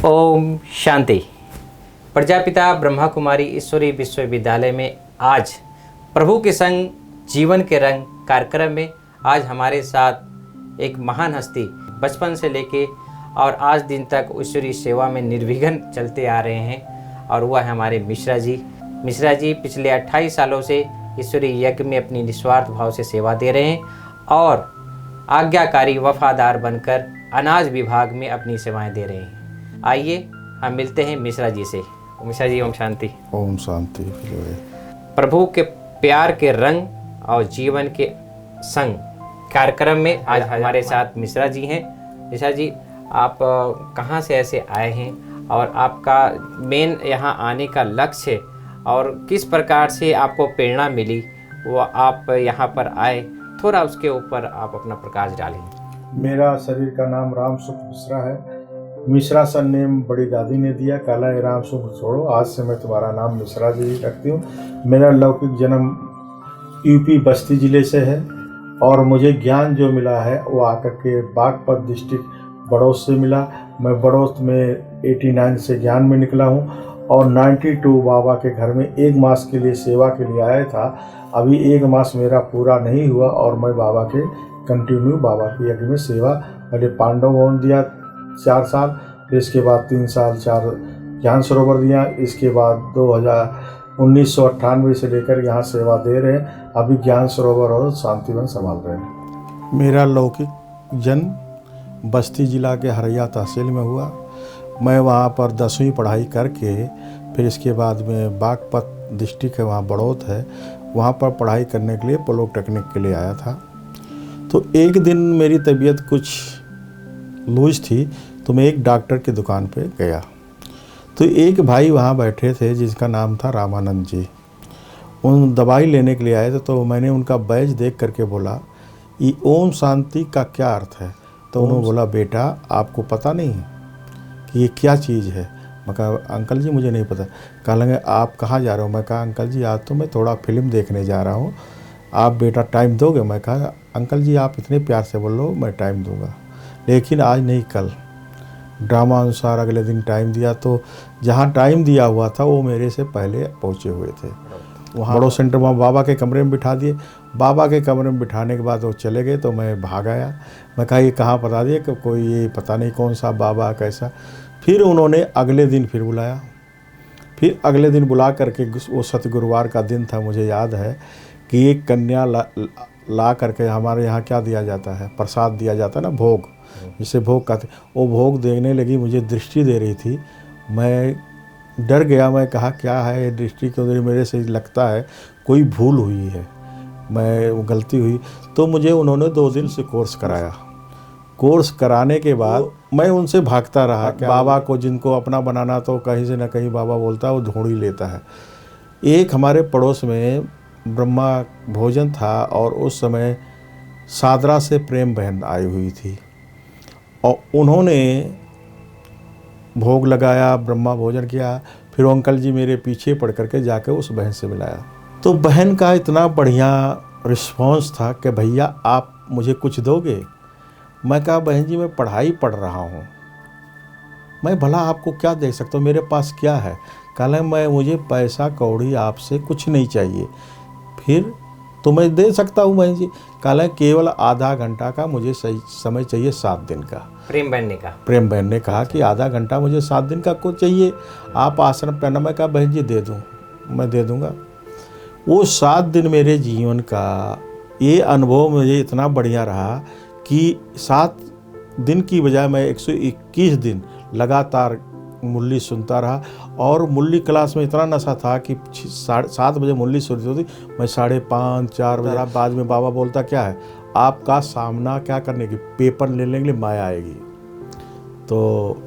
ओम शांति। प्रजापिता ब्रह्मा कुमारी ईश्वरी विश्वविद्यालय में आज प्रभु के संग जीवन के रंग कार्यक्रम में आज हमारे साथ एक महान हस्ती बचपन से लेके और आज दिन तक ईश्वरीय सेवा में निर्विघ्न चलते आ रहे हैं और वह है हमारे मिश्रा जी। मिश्रा जी पिछले 28 सालों से ईश्वरीय यज्ञ में अपनी निस्वार्थ भाव से सेवा दे रहे हैं और आज्ञाकारी वफादार बनकर अनाज विभाग में अपनी सेवाएं दे रहे हैं। आइए हम मिलते हैं मिश्रा जी से। मिश्रा जी ओम शांति। ओम शांति। प्रभु के प्यार के रंग और जीवन के संग कार्यक्रम में आज हमारे साथ मिश्रा जी हैं। मिश्रा जी, आप कहाँ से ऐसे आए हैं और आपका मेन यहाँ आने का लक्ष्य और किस प्रकार से आपको प्रेरणा मिली वो आप यहाँ पर आए, थोड़ा उसके ऊपर आप अपना प्रकाश डालें। मेरा शरीर का नाम राम सुख मिश्रा है। मिश्रा सरनेम बड़ी दादी ने दिया, काला है राम सुख छोड़ो, आज से मैं तुम्हारा नाम मिश्रा जी रखती हूँ। मेरा लौकिक जन्म यूपी बस्ती ज़िले से है और मुझे ज्ञान जो मिला है वो आकर के बागपत डिस्ट्रिक्ट बड़ौत से मिला। मैं बड़ौत में 89 से ज्ञान में निकला हूँ और 92 बाबा के घर में 1 मास के लिए सेवा के लिए आया था। अभी 1 मास मेरा पूरा नहीं हुआ और मैं बाबा के कंटिन्यू बाबा के यज्ञ में सेवा, पहले पांडव भवन दिया 4 साल, फिर इसके बाद 3 साल 4 ज्ञान सरोवर दिया, इसके बाद 1998 से लेकर यहाँ सेवा दे रहे हैं। अभी ज्ञान सरोवर और शांतिवन संभाल रहे हैं। मेरा लौकिक जन्म बस्ती जिला के हरैया तहसील में हुआ। मैं वहाँ पर 10वीं पढ़ाई करके फिर इसके बाद में बागपत डिस्ट्रिक्ट है, वहाँ बड़ौत है, वहाँ पर पढ़ाई करने के लिए पॉलिटेक्निक के लिए आया था। तो एक दिन मेरी तबीयत कुछ लूज थी तो मैं एक डॉक्टर की दुकान पे गया तो एक भाई वहाँ बैठे थे जिसका नाम था रामानंद जी। उन दवाई लेने के लिए आए थे तो मैंने उनका बैज देख करके बोला ये ओम शांति का क्या अर्थ है। तो उन्होंने बोला बेटा आपको पता नहीं है कि ये क्या चीज़ है। मैं कहा अंकल जी मुझे नहीं पता। कहा लगे आप कहाँ जा रहे हो। मैं कहा अंकल जी आज तो मैं थोड़ा फिल्म देखने जा रहा हूँ, आप बेटा टाइम दोगे। मैं कहा अंकल जी आप इतने प्यार से बोल रहे हो, मैं टाइम दूँगा लेकिन आज नहीं कल। ड्रामा अनुसार अगले दिन टाइम दिया तो जहाँ टाइम दिया हुआ था वो मेरे से पहले पहुँचे हुए थे। वहाँ बड़ो सेंटर में बाबा के कमरे में बिठा दिए। बाबा के कमरे में बिठाने के बाद वो चले गए तो मैं भाग आया। मैं कहा ये कहाँ बता दिए कि कोई ये पता नहीं कौन सा बाबा कैसा। फिर उन्होंने अगले दिन फिर बुलाया। फिर अगले दिन बुला करके वो सतगुरुवार का दिन था, मुझे याद है कि एक कन्या ला करके हमारे यहाँ क्या दिया जाता है, प्रसाद दिया जाता है ना, भोग, जिसे भोग कहते, वो भोग देने लगी, मुझे दृष्टि दे रही थी। मैं डर गया। मैं कहा क्या है ये दृष्टि क्यों दे रही, मेरे से लगता है कोई भूल हुई है, मैं गलती हुई। तो मुझे उन्होंने 2 दिन से कोर्स कराया। कोर्स कराने के बाद मैं उनसे भागता रहा। बाबा को जिनको अपना बनाना तो कहीं से ना कहीं बाबा बोलता है वो ढूंढ ही लेता है। एक हमारे पड़ोस में ब्रह्मा भोजन था और उस समय सादरा से प्रेम बहन आई हुई थी और उन्होंने भोग लगाया, ब्रह्मा भोजन किया। फिर अंकल जी मेरे पीछे पड़ करके जाके उस बहन से मिलाया तो बहन का इतना बढ़िया रिस्पॉन्स था कि भैया आप मुझे कुछ दोगे। मैं कहा बहन जी मैं पढ़ाई पढ़ रहा हूँ, मैं भला आपको क्या दे सकता हूँ, मेरे पास क्या है। कहा मैं मुझे पैसा कौड़ी आपसे कुछ नहीं चाहिए, फिर तो मैं दे सकता हूँ बहन जी। कहा केवल आधा घंटा का मुझे सही समय चाहिए, 7 दिन का। प्रेम बहन ने कहा कि आधा घंटा मुझे 7 दिन का को चाहिए, आप आश्रम पहना। मैं कहा बहन जी दे दूँ, मैं दे दूँगा। वो 7 दिन मेरे जीवन का ये अनुभव मुझे इतना बढ़िया रहा कि 7 दिन की बजाय मैं 121 दिन लगातार मुरली सुनता रहा। और मुरली क्लास में इतना नशा था कि 7 बजे मुरली सुनती होती, मैं 5:30 4 बजे। बाद में बाबा बोलता क्या है आपका सामना क्या करने की, पेपर लेने के लिए माया आएगी। तो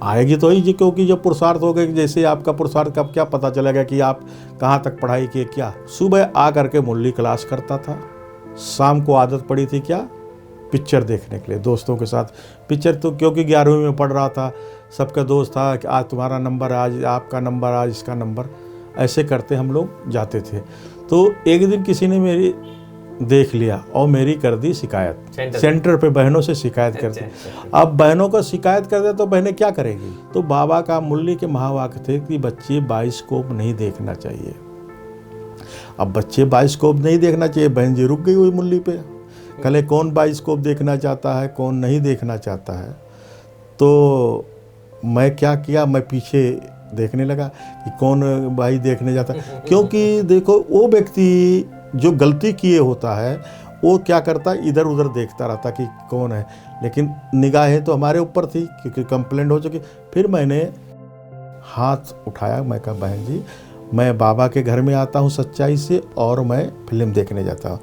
आएगी तो ही जी, क्योंकि जब पुरुषार्थ हो गए, जैसे आपका पुरुषार्थ कब क्या पता चलेगा कि आप कहाँ तक पढ़ाई किए। क्या सुबह आ करके मुरली क्लास करता था, शाम को आदत पड़ी थी क्या पिक्चर देखने के लिए दोस्तों के साथ। पिक्चर तो क्योंकि 11वीं में पढ़ रहा था, सबका दोस्त था कि आज तुम्हारा नंबर, आज आपका नंबर, आज इसका नंबर, ऐसे करते हम लोग जाते थे। तो एक दिन किसी ने मेरी देख लिया और मेरी कर दी शिकायत। सेंटर पे बहनों से शिकायत कर दी। अब बहनों को शिकायत कर दे तो बहनें क्या करेगी? तो बाबा का मुरली के महावाक्य थे कि बच्चे बाइस्कोप नहीं देखना चाहिए। अब बच्चे बाइस्कोप नहीं देखना चाहिए, बहन जी रुक गई हुई मुरली पे। कल कौन बाइस्कोप देखना चाहता है, कौन नहीं देखना चाहता है। तो मैं क्या किया, मैं पीछे देखने लगा कि कौन भाई देखने जाता है। क्योंकि देखो वो व्यक्ति जो गलती किए होता है वो क्या करता है, इधर उधर देखता रहता कि कौन है, लेकिन निगाहें तो हमारे ऊपर थी क्योंकि कंप्लेंट हो चुकी। फिर मैंने हाथ उठाया, मैं कहा बहन जी मैं बाबा के घर में आता हूँ सच्चाई से और मैं फिल्म देखने जाता हूँ।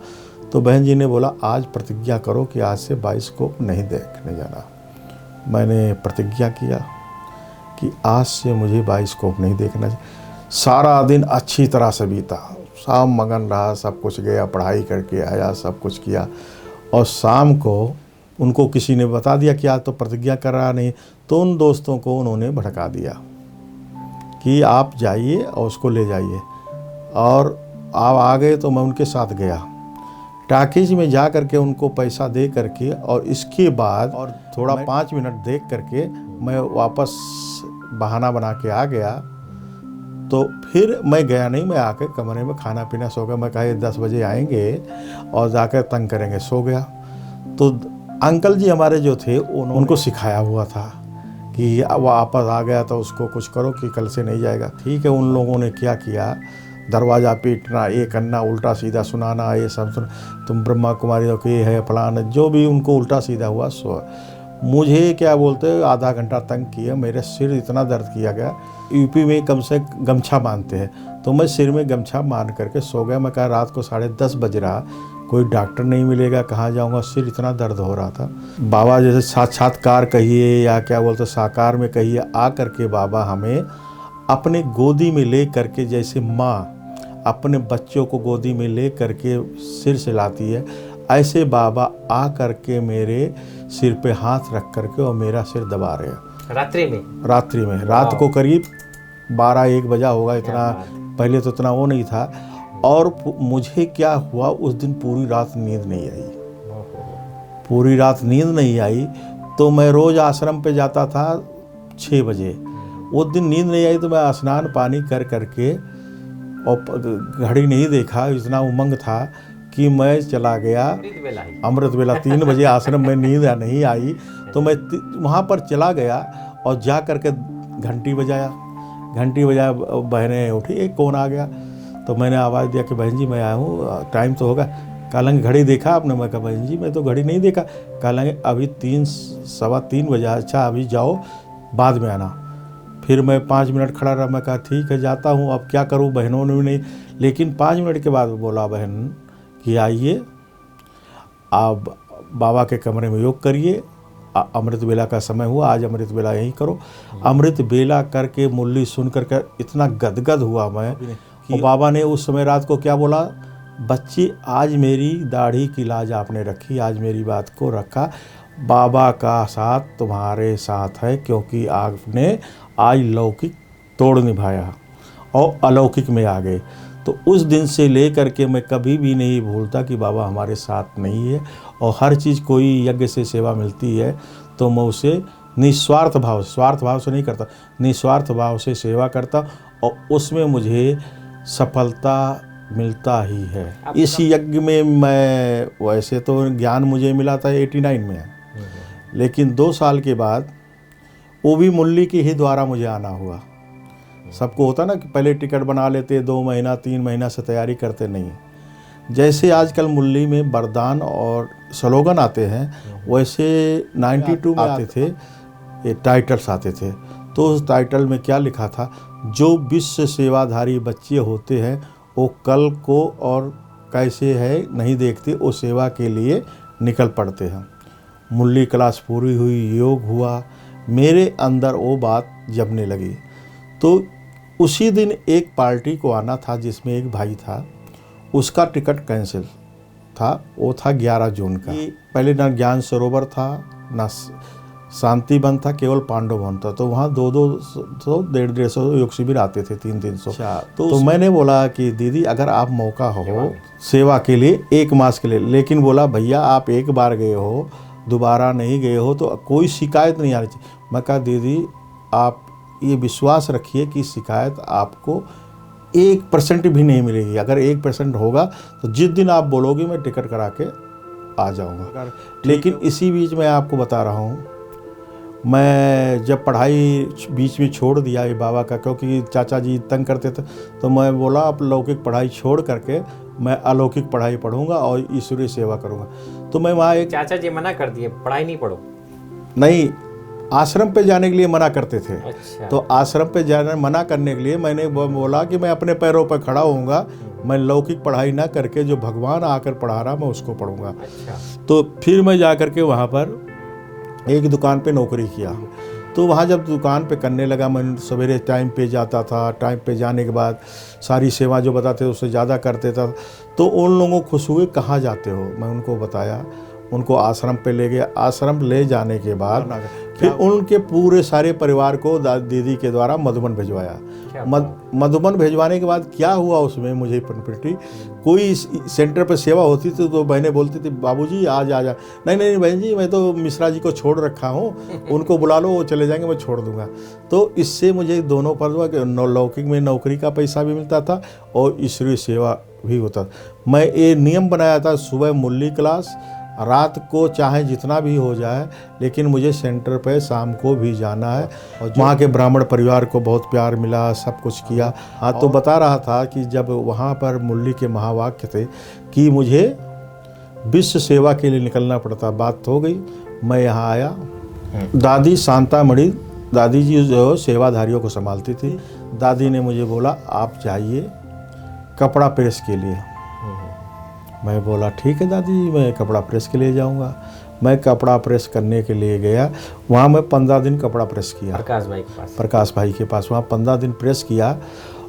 तो बहन जी ने बोला आज प्रतिज्ञा करो कि आज से बाइस्कोप नहीं देखने जाना। मैंने प्रतिज्ञा किया कि आज से मुझे बाइस्कोप नहीं देखना चाहिए। सारा दिन अच्छी तरह से बीता, शाम मगन रहा, सब कुछ गया, पढ़ाई करके आया, सब कुछ किया। और शाम को उनको किसी ने बता दिया कि आज तो प्रतिज्ञा कर रहा नहीं, तो उन दोस्तों को उन्होंने भड़का दिया कि आप जाइए और उसको ले जाइए। और आप आ गए तो मैं उनके साथ गया टाकीज में जा करके उनको पैसा दे करके, और इसके बाद और थोड़ा 5 मिनट देख करके मैं वापस बहाना बना के आ गया। तो फिर मैं गया नहीं, मैं आके कमरे में खाना पीना सो गया। मैं कहा 10 बजे आएंगे और जाकर तंग करेंगे, सो गया। तो अंकल जी हमारे जो थे उनको सिखाया हुआ था कि वो वापस आ गया तो उसको कुछ करो कि कल से नहीं जाएगा। ठीक है, उन लोगों ने क्या किया, दरवाज़ा पीटना, ये करना, उल्टा सीधा सुनाना, ये सब सुन, तुम ब्रह्मा कुमारी हो कि ये है फलाना, जो भी उनको उल्टा सीधा हुआ सो। मुझे क्या बोलते आधा घंटा तंग किया, मेरे सिर इतना दर्द किया गया। यूपी में कम से गमछा बांधते हैं, तो मैं सिर में गमछा बांध करके सो गया। मैं कहा रात को 10:30 बज रहा, कोई डॉक्टर नहीं मिलेगा, कहाँ जाऊँगा, सिर इतना दर्द हो रहा था। बाबा जैसे साक्षात्कार कहिए या क्या बोलते साकार में कहिए, आ करके बाबा हमें अपने गोदी में ले करके, जैसे माँ अपने बच्चों को गोदी में ले करके सिर से लाती है, ऐसे बाबा आ करके मेरे सिर पे हाथ रख करके और मेरा सिर दबा रहे हैं। रात्रि में रात को करीब 12-1 बजा होगा, इतना पहले तो इतना वो नहीं था। और मुझे क्या हुआ, उस दिन पूरी रात नींद नहीं आई, पूरी रात नींद नहीं आई। तो मैं रोज़ आश्रम पे जाता था 6 बजे, उस दिन नींद नहीं आई तो मैं स्नान पानी कर करके और घड़ी नहीं देखा, इतना उमंग था कि मैं चला गया अमृत वेला 3 बजे आश्रम में नींद नहीं आई तो मैं वहाँ पर चला गया और जा करके घंटी बजाया। बहनें उठी, एक कौन आ गया, तो मैंने आवाज़ दिया कि बहन जी मैं आया हूँ, टाइम तो होगा। कहलेंगे घड़ी देखा आपने? मैं कहा बहन जी मैं तो घड़ी नहीं देखा। कहलेंगे अभी 3-3:15 बजा, अच्छा अभी जाओ बाद में आना। फिर मैं 5 मिनट खड़ा रहा, मैं कहा ठीक है जाता हूँ, अब क्या करूँ, बहनों ने भी नहीं। लेकिन 5 मिनट के बाद बोला बहन कि आइए आप बाबा के कमरे में योग करिए, अमृत बेला का समय हुआ, आज अमृत बेला यहीं करो। अमृत बेला करके मुरली सुन करके इतना गदगद हुआ मैं कि बाबा ने उस समय रात को क्या बोला, बच्चे आज मेरी दाढ़ी की लाज आपने रखी, आज मेरी बात को रखा, बाबा का साथ तुम्हारे साथ है, क्योंकि आपने आज लौकिक तोड़ निभाया और अलौकिक में आ गए। तो उस दिन से ले करके मैं कभी भी नहीं भूलता कि बाबा हमारे साथ नहीं है। और हर चीज़ कोई यज्ञ से सेवा मिलती है तो मैं उसे निस्वार्थ भाव, स्वार्थ भाव से नहीं करता, निस्वार्थ भाव से सेवा करता और उसमें मुझे सफलता मिलता ही है। इस यज्ञ में मैं वैसे तो ज्ञान मुझे मिला था 89 में, लेकिन 2 साल के बाद वो भी मुरली के ही द्वारा मुझे आना हुआ। सबको होता ना कि पहले टिकट बना लेते, 2 महीना 3 महीना से तैयारी करते नहीं। जैसे आजकल मुरली में वरदान और स्लोगन आते हैं, वैसे 92 में आते थे, ये टाइटल्स आते थे। तो उस टाइटल में क्या लिखा था, जो विश्व सेवाधारी बच्चे होते हैं वो कल को और कैसे है नहीं देखते, वो सेवा के लिए निकल पड़ते हैं। मुरली क्लास पूरी हुई, योग हुआ, मेरे अंदर वो बात जमने लगी। तो उसी दिन एक पार्टी को आना था जिसमें एक भाई था, उसका टिकट कैंसिल था, वो था 11 जून का। पहले ना ज्ञान सरोवर था ना शांति वन था, केवल पांडव वन था। तो वहाँ 200 150 योग शिविर आते थे, 300 तो मैंने बोला कि दीदी अगर आप मौका हो सेवा के लिए 1 मास के लिए, लेकिन बोला भैया आप एक बार गए हो, दोबारा नहीं गए हो तो कोई शिकायत नहीं आनी चाहिए। मैं कहा दीदी आप ये विश्वास रखिए कि शिकायत आपको 1% भी नहीं मिलेगी। अगर 1% होगा तो जिस दिन आप बोलोगे मैं टिकट करा के आ जाऊंगा। लेकिन इसी बीच मैं आपको बता रहा हूँ, मैं जब पढ़ाई बीच में छोड़ दिया ये बाबा का, क्योंकि चाचा जी तंग करते थे, तो मैं बोला अब लौकिक पढ़ाई छोड़ करके मैं अलौकिक पढ़ाई पढ़ूंगा और ईश्वरीय सेवा करूंगा। तो मैं वहाँ एक चाचा जी मना कर दिए, पढ़ाई नहीं पढ़ो? नहीं, आश्रम पे जाने के लिए मना करते थे। अच्छा। तो आश्रम पे जाने मना करने के लिए मैंने बोला कि मैं अपने पैरों पर खड़ा होऊंगा, मैं लौकिक पढ़ाई ना करके जो भगवान आकर पढ़ा रहा मैं उसको पढ़ूंगा। अच्छा। तो फिर मैं जा करके वहाँ पर एक दुकान पे नौकरी किया। तो वहाँ जब दुकान पे करने लगा, मैं सवेरे टाइम पे जाता था, टाइम पे जाने के बाद सारी सेवा जो बताते उससे ज़्यादा करते था। तो उन लोगों को खुश हुए, कहाँ जाते हो? मैं उनको बताया, उनको आश्रम पे ले गया। आश्रम ले जाने के बाद फिर उनके पूरे सारे परिवार को दीदी के द्वारा मधुबन भिजवाया। मधुबन भिजवाने के बाद क्या हुआ उसमें मुझे प्रॉपर्टी, कोई सेंटर पर सेवा होती थी तो बहनें बोलती थी बाबूजी आज आ जा। नहीं बहन जी, मैं तो मिश्रा जी को छोड़ रखा हूँ, उनको बुला लो, वो चले जाएंगे, मैं छोड़ दूंगा। तो इससे मुझे दोनों पर लौकिक में नौकरी का पैसा भी मिलता था और ईश्वरीय सेवा भी होता था। मैं ये नियम बनाया था, सुबह मुरली क्लास, रात को चाहे जितना भी हो जाए, लेकिन मुझे सेंटर पे शाम को भी जाना है। और वहाँ के ब्राह्मण परिवार को बहुत प्यार मिला, सब कुछ किया। हाँ, तो बता रहा था कि जब वहाँ पर मुरली के महावाक्य थे कि मुझे विश्व सेवा के लिए निकलना पड़ता, बात हो गई। मैं यहाँ आया। दादी शांतामणि दादी जी जो सेवाधारियों को संभालती थी, दादी ने मुझे बोला आप जाइए कपड़ा प्रेस के लिए। मैं बोला ठीक है दादी, मैं कपड़ा प्रेस के लिए जाऊंगा। मैं कपड़ा प्रेस करने के लिए गया। वहाँ मैं 15 दिन कपड़ा प्रेस किया, प्रकाश भाई के पास वहाँ 15 दिन प्रेस किया।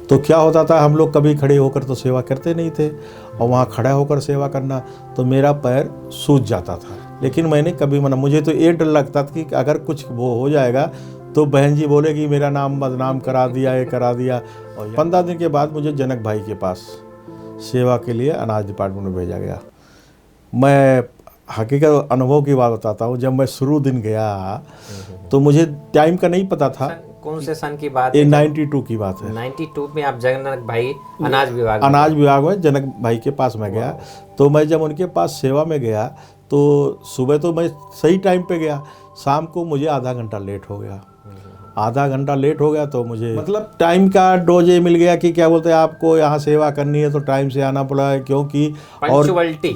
तो क्या होता था, हम लोग कभी खड़े होकर तो सेवा करते नहीं थे, और वहाँ खड़ा होकर सेवा करना तो मेरा पैर सूज जाता था। लेकिन मैंने कभी मना, मुझे तो ये डर लगता था कि अगर कुछ वो हो जाएगा तो बहन जी बोलेगी मेरा नाम बदनाम करा दिया, ये करा दिया। और 15 दिन के बाद मुझे जनक भाई के पास सेवा के लिए अनाज डिपार्टमेंट में भेजा गया। मैं हकीकत अनुभव की बात बताता हूँ, जब मैं शुरू दिन गया तो मुझे टाइम का नहीं पता था। कौन से सन की बात है? ये 92 की बात है। 92 में आप जनक भाई अनाज विभाग में जनक भाई के पास मैं गया। तो मैं जब उनके पास सेवा में गया तो सुबह तो मैं सही टाइम पे गया, शाम को मुझे आधा घंटा लेट हो गया। आधा घंटा लेट हो गया तो मुझे मतलब टाइम का डोजे मिल गया कि क्या बोलते हैं, आपको यहाँ सेवा करनी है तो टाइम से आना पड़ा है, क्योंकि और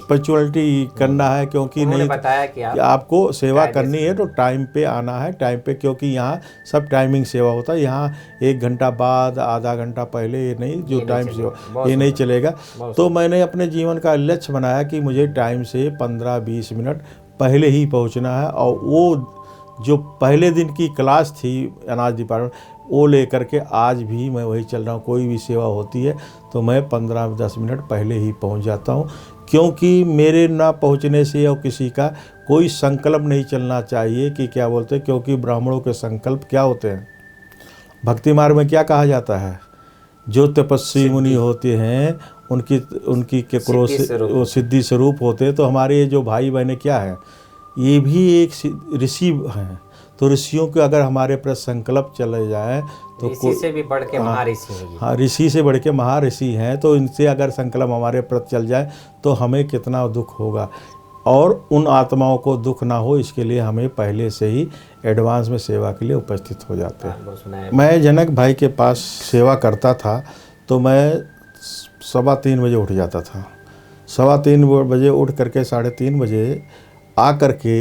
पंक्चुअलिटी करना है, क्योंकि नहीं बताया कि आपको सेवा करनी है तो टाइम पे आना है, टाइम पे, क्योंकि यहाँ सब टाइमिंग सेवा होता है। यहाँ 1 घंटा बाद, आधा घंटा पहले, ये नहीं, जो टाइम सेवा ये नहीं चलेगा। तो मैंने अपने जीवन का लक्ष्य बनाया कि मुझे टाइम से 15-20 मिनट पहले ही पहुँचना है। और वो जो पहले दिन की क्लास थी अनाज डिपार्टमेंट, वो लेकर के आज भी मैं वही चल रहा हूँ। कोई भी सेवा होती है तो मैं 15-10 मिनट पहले ही पहुँच जाता हूँ, क्योंकि मेरे ना पहुँचने से और किसी का कोई संकल्प नहीं चलना चाहिए कि क्या बोलते हैं, क्योंकि ब्राह्मणों के संकल्प क्या होते हैं, भक्ति मार्ग में क्या कहा जाता है, जो तपस्वी मुनि होते हैं उनकी के क्रोध सिद्धि स्वरूप होते हैं। तो हमारे ये जो भाई बहनें क्या है, ये भी एक ऋषि हैं। तो ऋषियों के अगर हमारे पर संकल्प चले जाए तो ऋषि से भी बढ़ के महाऋषि हैं। हाँ, ऋषि से बढ़ के महाऋषि हैं। तो इनसे अगर संकल्प हमारे प्रति चल जाए तो हमें कितना दुख होगा, और उन आत्माओं को दुख ना हो इसके लिए हमें पहले से ही एडवांस में सेवा के लिए उपस्थित हो जाते हैं। मैं जनक भाई के पास सेवा करता था तो मैं 3:15 बजे उठ जाता था। 3:15 बजे उठ करके 3:30 बजे आ करके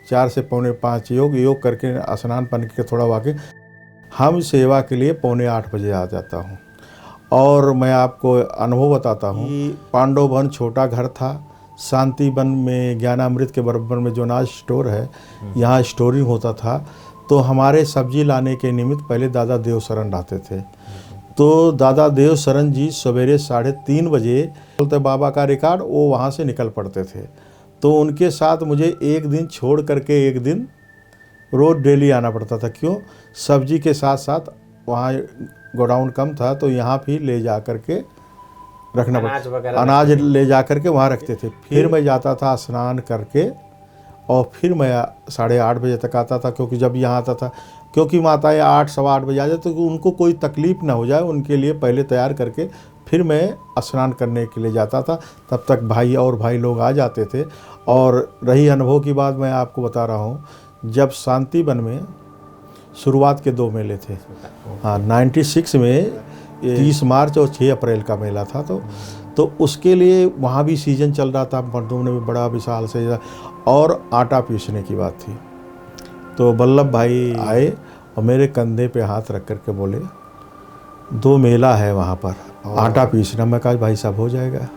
4 से 4:45 योग करके स्नान पानी के थोड़ा वाके हम सेवा के लिए 7:45 बजे आ जाता हूँ। और मैं आपको अनुभव बताता हूँ, पांडव वन छोटा घर था, शांति वन में ज्ञानामृत के बराबर में जो अनाज स्टोर है, यहाँ स्टोरिंग होता था। तो हमारे सब्जी लाने के निमित्त पहले दादा देव शरण रहते थे। तो दादा देव शरण जी सवेरे 3:30 बजे बोलते बाबा का रिकॉर्ड, वो वहाँ से निकल पड़ते थे। तो उनके साथ मुझे एक दिन छोड़ करके एक दिन रोज़ डेली आना पड़ता था। क्यों? सब्जी के साथ साथ वहाँ गोडाउन कम था तो यहाँ भी ले जा कर के रखना पड़ता, अनाज ले जा कर के वहाँ रखते थे। फिर मैं जाता था स्नान करके और फिर मैं 8:30 बजे तक आता था, क्योंकि जब यहाँ आता था, क्योंकि माताएं 8 सवा 8 बजे आ जाते तो उनको कोई तकलीफ़ ना हो जाए, उनके लिए पहले तैयार करके फिर मैं स्नान करने के लिए जाता था। तब तक भाई लोग आ जाते थे। और रही अनुभव की बात मैं आपको बता रहा हूँ, जब शांतिवन में शुरुआत के 2 मेले थे। हाँ, 96 में 30 मार्च और 6 अप्रैल का मेला था। तो उसके लिए वहाँ भी सीज़न चल रहा था, मर्दों ने भी बड़ा विशाल से, और आटा पीसने की बात थी। तो वल्लभ भाई आए और मेरे कंधे पे हाथ रख कर के बोले, 2 मेला है वहाँ पर, आटा पीसना। मैं कहा भाई साहब हो जाएगा।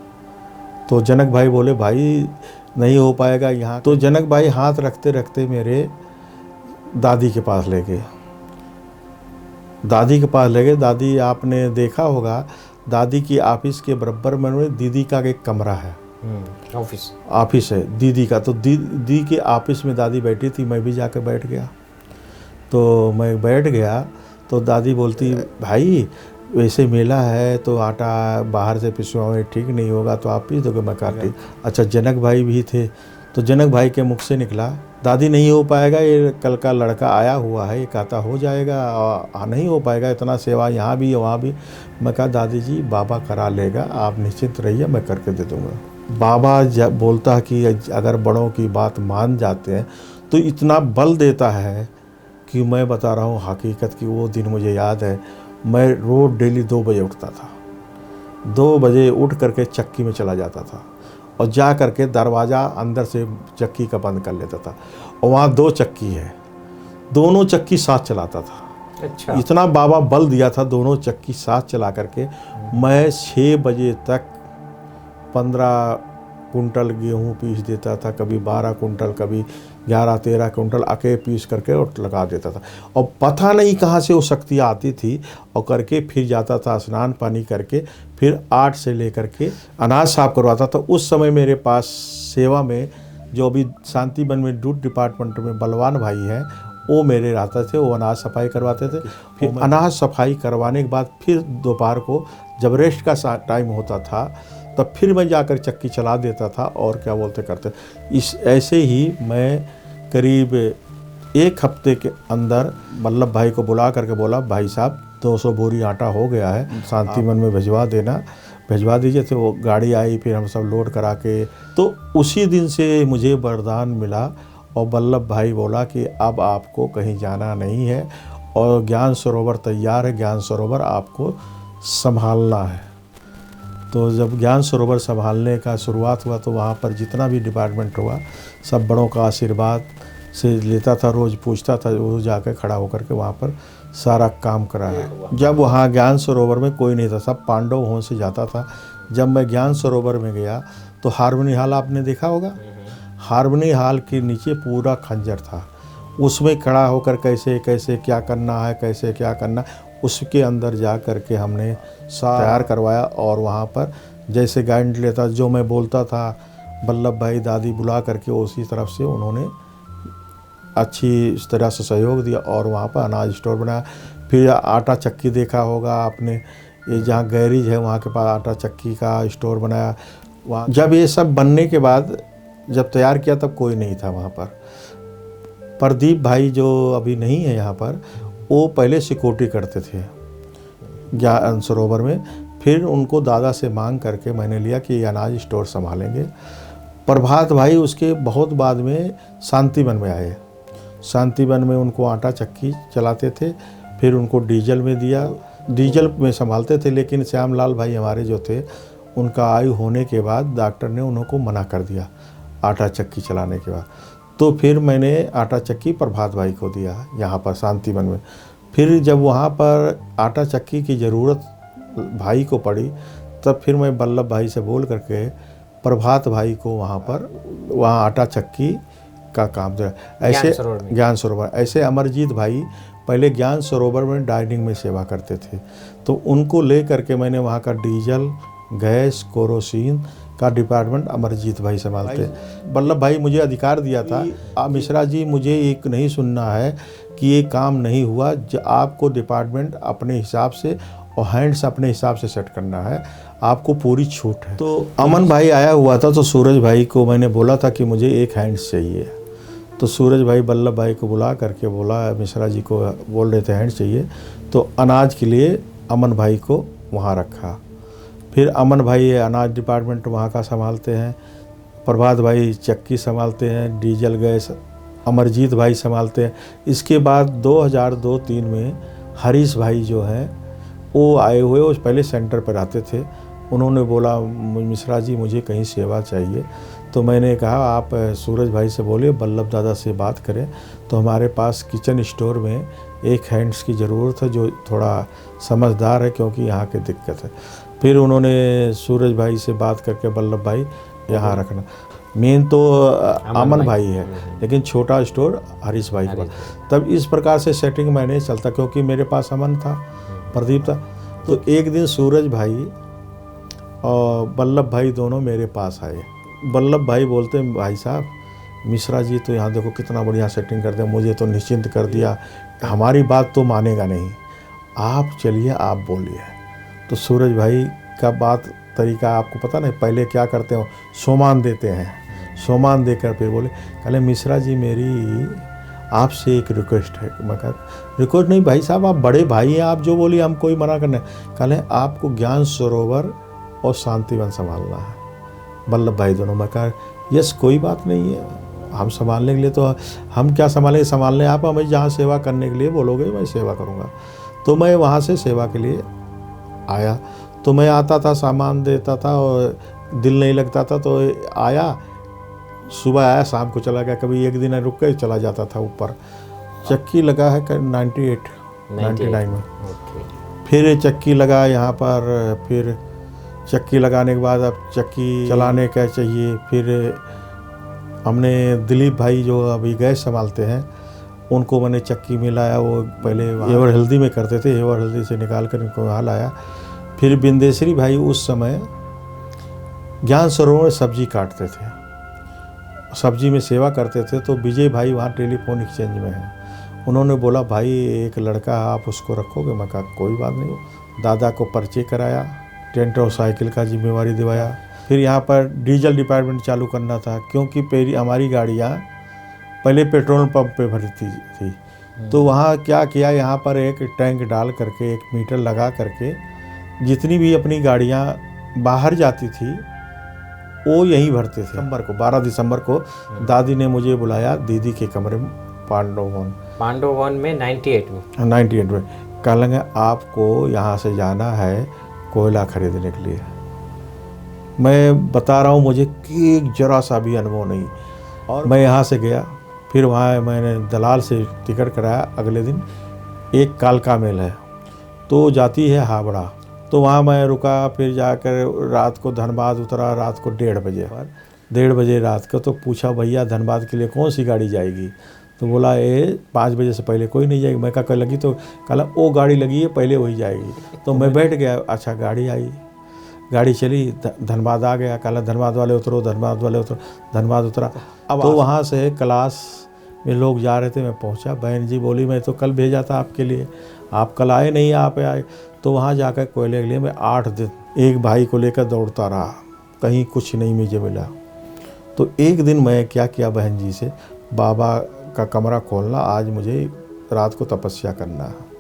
तो जनक भाई बोले भाई नहीं हो पाएगा यहाँ। तो जनक भाई हाथ रखते रखते मेरे दादी के पास ले गए। दादी आपने देखा होगा, दादी की ऑफिस के बराबर में दीदी का एक कमरा है, ऑफिस है दीदी का। तो दीदी के ऑफिस में दादी बैठी थी, मैं भी जाकर बैठ गया। तो मैं बैठ गया तो दादी बोलती, भाई वैसे मेला है तो आटा बाहर से पिसवाओ, ठीक नहीं होगा तो आप पीस दोगे। मैं कहा ठीक। अच्छा, जनक भाई भी थे, तो जनक भाई के मुख से निकला, दादी नहीं हो पाएगा, ये कल का लड़का आया हुआ है, ये कहता हो जाएगा, और नहीं हो पाएगा, इतना सेवा यहाँ भी वहाँ भी। मैं कहा दादी जी बाबा करा लेगा, आप निश्चिंत रहिए, मैं करके दे दूँगा। बाबा जब बोलता कि अगर बड़ों की बात मान जाते हैं तो इतना बल देता है कि मैं बता रहा हूँ हकीकत की। वो दिन मुझे याद है, मैं रोज़ डेली 2 बजे उठता था। 2 बजे उठ करके चक्की में चला जाता था और जा करके दरवाज़ा अंदर से चक्की का बंद कर लेता था। और वहाँ 2 चक्की है, दोनों चक्की साथ चलाता था। अच्छा। इतना बाबा बल दिया था, दोनों चक्की साथ चला करके मैं 6 बजे तक 15 कुंटल गेहूँ पीस देता था, कभी 12 कुंटल, कभी 11-13 कुंटल अकेले पीस करके और लगा देता था। और पता नहीं कहाँ से वो शक्ति आती थी, और करके फिर जाता था स्नान पानी करके, फिर 8 से लेकर के अनाज साफ करवाता था। उस समय मेरे पास सेवा में जो अभी शांतिवन में दूध डिपार्टमेंट में बलवान भाई हैं, वो मेरे रहते थे, वो अनाज सफाई करवाते थे। फिर अनाज सफाई करवाने के बाद फिर दोपहर को जब रेस्ट का टाइम होता था तब फिर मैं जाकर चक्की चला देता था और क्या बोलते करते। इस ऐसे ही मैं करीब 1 हफ्ते के अंदर वल्लभ भाई को बुला करके बोला, भाई साहब 200 बोरी आटा हो गया है, शांतिवन में भिजवा दीजिए। तो वो गाड़ी आई, फिर हम सब लोड करा के, तो उसी दिन से मुझे वरदान मिला। और वल्लभ भाई बोला कि अब आपको कहीं जाना नहीं है और ज्ञान सरोवर तैयार है, ज्ञान सरोवर आपको संभालना है। तो जब ज्ञान सरोवर संभालने का शुरुआत हुआ तो वहाँ पर जितना भी डिपार्टमेंट हुआ सब बड़ों का आशीर्वाद से लेता था, रोज़ पूछता था, वो जाकर खड़ा होकर के वहाँ पर सारा काम कराया। जब वहाँ ज्ञान सरोवर में कोई नहीं था, सब पांडव हों से जाता था। जब मैं ज्ञान सरोवर में गया तो हारमोनी हॉल आपने देखा होगा, हारमोनी हॉल के नीचे पूरा खंजर था, उसमें खड़ा होकर कैसे कैसे क्या करना है, कैसे क्या करना, उसके अंदर जा कर के हमने तैयार करवाया। और वहाँ पर जैसे गाइड लेता, जो मैं बोलता था, वल्लभ भाई दादी बुला करके उसी तरफ से उन्होंने अच्छी इस तरह से सहयोग दिया और वहाँ पर अनाज स्टोर बनाया। फिर आटा चक्की देखा होगा आपने, ये जहाँ गैरेज है वहाँ के पास आटा चक्की का स्टोर बनाया। वहाँ जब ये सब बनने के बाद जब तैयार किया तब कोई नहीं था वहाँ पर। प्रदीप भाई जो अभी नहीं है यहाँ पर, वो पहले सिक्योरिटी करते थे ज्ञान सरोवर में। फिर उनको दादा से मांग करके मैंने लिया कि ये अनाज स्टोर संभालेंगे। प्रभात भाई उसके बहुत बाद में शांतिवन में आए। शांतिवन में उनको आटा चक्की चलाते थे, फिर उनको डीजल में दिया, डीजल में संभालते थे। लेकिन श्यामलाल भाई हमारे जो थे, उनका आयु होने के बाद डॉक्टर ने उनको मना कर दिया आटा चक्की चलाने के बाद। तो फिर मैंने आटा चक्की प्रभात भाई को दिया यहाँ पर शांतिवन में। फिर जब वहाँ पर आटा चक्की की ज़रूरत भाई को पड़ी तब फिर मैं वल्लभ भाई से बोल करके प्रभात भाई को वहाँ आटा चक्की का काम दिया। ऐसे ज्ञान सरोवर ऐसे अमरजीत भाई पहले ज्ञान सरोवर में डाइनिंग में सेवा करते थे, तो उनको ले करके मैंने वहाँ का डीजल गैस केरोसिन का डिपार्टमेंट अमरजीत भाई संभालते। बल्लभ भाई मुझे अधिकार दिया था, मिश्रा जी मुझे एक नहीं सुनना है कि ये काम नहीं हुआ, आपको डिपार्टमेंट अपने हिसाब से और हैंड्स अपने हिसाब से सेट करना है, आपको पूरी छूट है। तो अमन भाई आया हुआ था, तो सूरज भाई को मैंने बोला था कि मुझे एक हैंड्स चाहिए। तो सूरज भाई बल्लभ भाई को बुला करके बोला, मिश्रा जी को बोल रहे थे हैंड्स चाहिए, तो अनाज के लिए अमन भाई को वहाँ रखा। फिर अमन भाई अनाज डिपार्टमेंट वहाँ का संभालते हैं, प्रभात भाई चक्की संभालते हैं, डीजल गैस अमरजीत भाई संभालते हैं। इसके बाद 2002-03 में हरीश भाई जो हैं वो आए हुए, वो पहले सेंटर पर आते थे। उन्होंने बोला मिश्रा जी मुझे कहीं सेवा चाहिए, तो मैंने कहा आप सूरज भाई से बोलिए बल्लभ दादा से बात करें, तो हमारे पास किचन स्टोर में एक हैंड्स की ज़रूरत है जो थोड़ा समझदार है, क्योंकि यहाँ की दिक्कत है। फिर उन्होंने सूरज भाई से बात करके बल्लभ भाई यहाँ रखना, मेन तो अमन भाई है, लेकिन छोटा स्टोर हरीश भाई के पास। तब इस प्रकार से सेटिंग मैंने चलता, क्योंकि मेरे पास अमन था, प्रदीप था। तो एक दिन सूरज भाई और बल्लभ भाई दोनों मेरे पास आए। बल्लभ भाई बोलते हैं भाई साहब मिश्रा जी तो यहाँ देखो कितना बढ़िया सेटिंग करते हैं, मुझे तो निश्चिंत कर दिया, हमारी बात तो मानेगा नहीं, आप चलिए आप बोलिए। तो सूरज भाई का बात तरीका आपको पता नहीं, पहले क्या करते हो, सोमान देते हैं, सोमान देकर फिर बोले, कहले मिश्रा जी मेरी आपसे एक रिक्वेस्ट है। मैं कहा रिक्वेस्ट नहीं भाई साहब, आप बड़े भाई हैं, आप जो बोलिए हम कोई मना करने। कहले आपको ज्ञान सरोवर और शांतिवन संभालना है, बल्लभ भाई दोनों। मैं कहा यस कोई बात नहीं है, हम संभालने के लिए, तो हम क्या संभालने आप हमें जहाँ सेवा करने के लिए बोलोगे मैं सेवा करूँगा। तो मैं वहाँ से सेवा के लिए आया, तो मैं आता था, सामान देता था और दिल नहीं लगता था, तो आया, सुबह आया शाम को चला गया, कभी एक दिन रुक के चला जाता था ऊपर। चक्की लगा है 99 में। फिर चक्की लगा यहाँ पर, फिर चक्की लगाने के बाद अब चक्की चलाने का चाहिए। फिर हमने दिलीप भाई जो अभी गैस संभालते हैं उनको मैंने चक्की में लाया, वो पहले एवर हेल्दी में करते थे, एवर हेल्दी से निकाल कर इनको यहाँ लाया। फिर बिंदेश्वरी भाई उस समय ज्ञान सरोवर में सब्जी काटते थे, सब्जी में सेवा करते थे, तो विजय भाई वहाँ टेलीफोन एक्सचेंज में हैं। उन्होंने बोला भाई एक लड़का आप उसको रखोगे? मैं कहा कोई बात नहीं। दादा को परिचय कराया, टेंट और साइकिल का जिम्मेवारी दिवाया। फिर यहाँ पर डीजल डिपार्टमेंट चालू करना था, क्योंकि पहली हमारी गाड़ियाँ पहले पेट्रोल पंप पे भरती थी। तो वहाँ क्या किया, यहाँ पर एक टैंक डाल करके, एक मीटर लगा करके, जितनी भी अपनी गाड़ियाँ बाहर जाती थी वो यहीं भरते थे। 12 दिसंबर को दादी ने मुझे बुलाया दीदी के कमरे में, पांडव वन में 98 में। कहेंगे आपको यहाँ से जाना है कोयला खरीदने के लिए। मैं बता रहा हूँ मुझे कि जरा सा भी अनुभव नहीं, और मैं यहाँ से गया। फिर वहाँ मैंने दलाल से टिकट कराया, अगले दिन एक कालका मेल है तो जाती है हावड़ा, तो वहाँ मैं रुका। फिर जाकर रात को धनबाद उतरा, रात को 1:30 बजे रात को। तो पूछा भैया धनबाद के लिए कौन सी गाड़ी जाएगी? तो बोला ये 5 बजे से पहले कोई नहीं जाएगी। मैं कहा लगी, तो कहा वो गाड़ी लगी है पहले वही जाएगी। तो मैं बैठ गया, अच्छा गाड़ी आई, गाड़ी चली, धनबाद आ गया। कहा धनबाद वाले उतरो, धनबाद वाले उतरो, धनबाद उतरा। अब तो वहाँ से क्लास में लोग जा रहे थे, मैं पहुँचा। बहन जी बोली मैं तो कल भेजा था आपके लिए, आप कल आए नहीं, आप आए। तो वहाँ जाकर कोयले के लिए मैं 8 दिन एक भाई को लेकर दौड़ता रहा, कहीं कुछ नहीं मुझे मिला। तो एक दिन मैं क्या किया, बहन जी से बाबा का कमरा खोलना, आज मुझे रात को तपस्या करना है।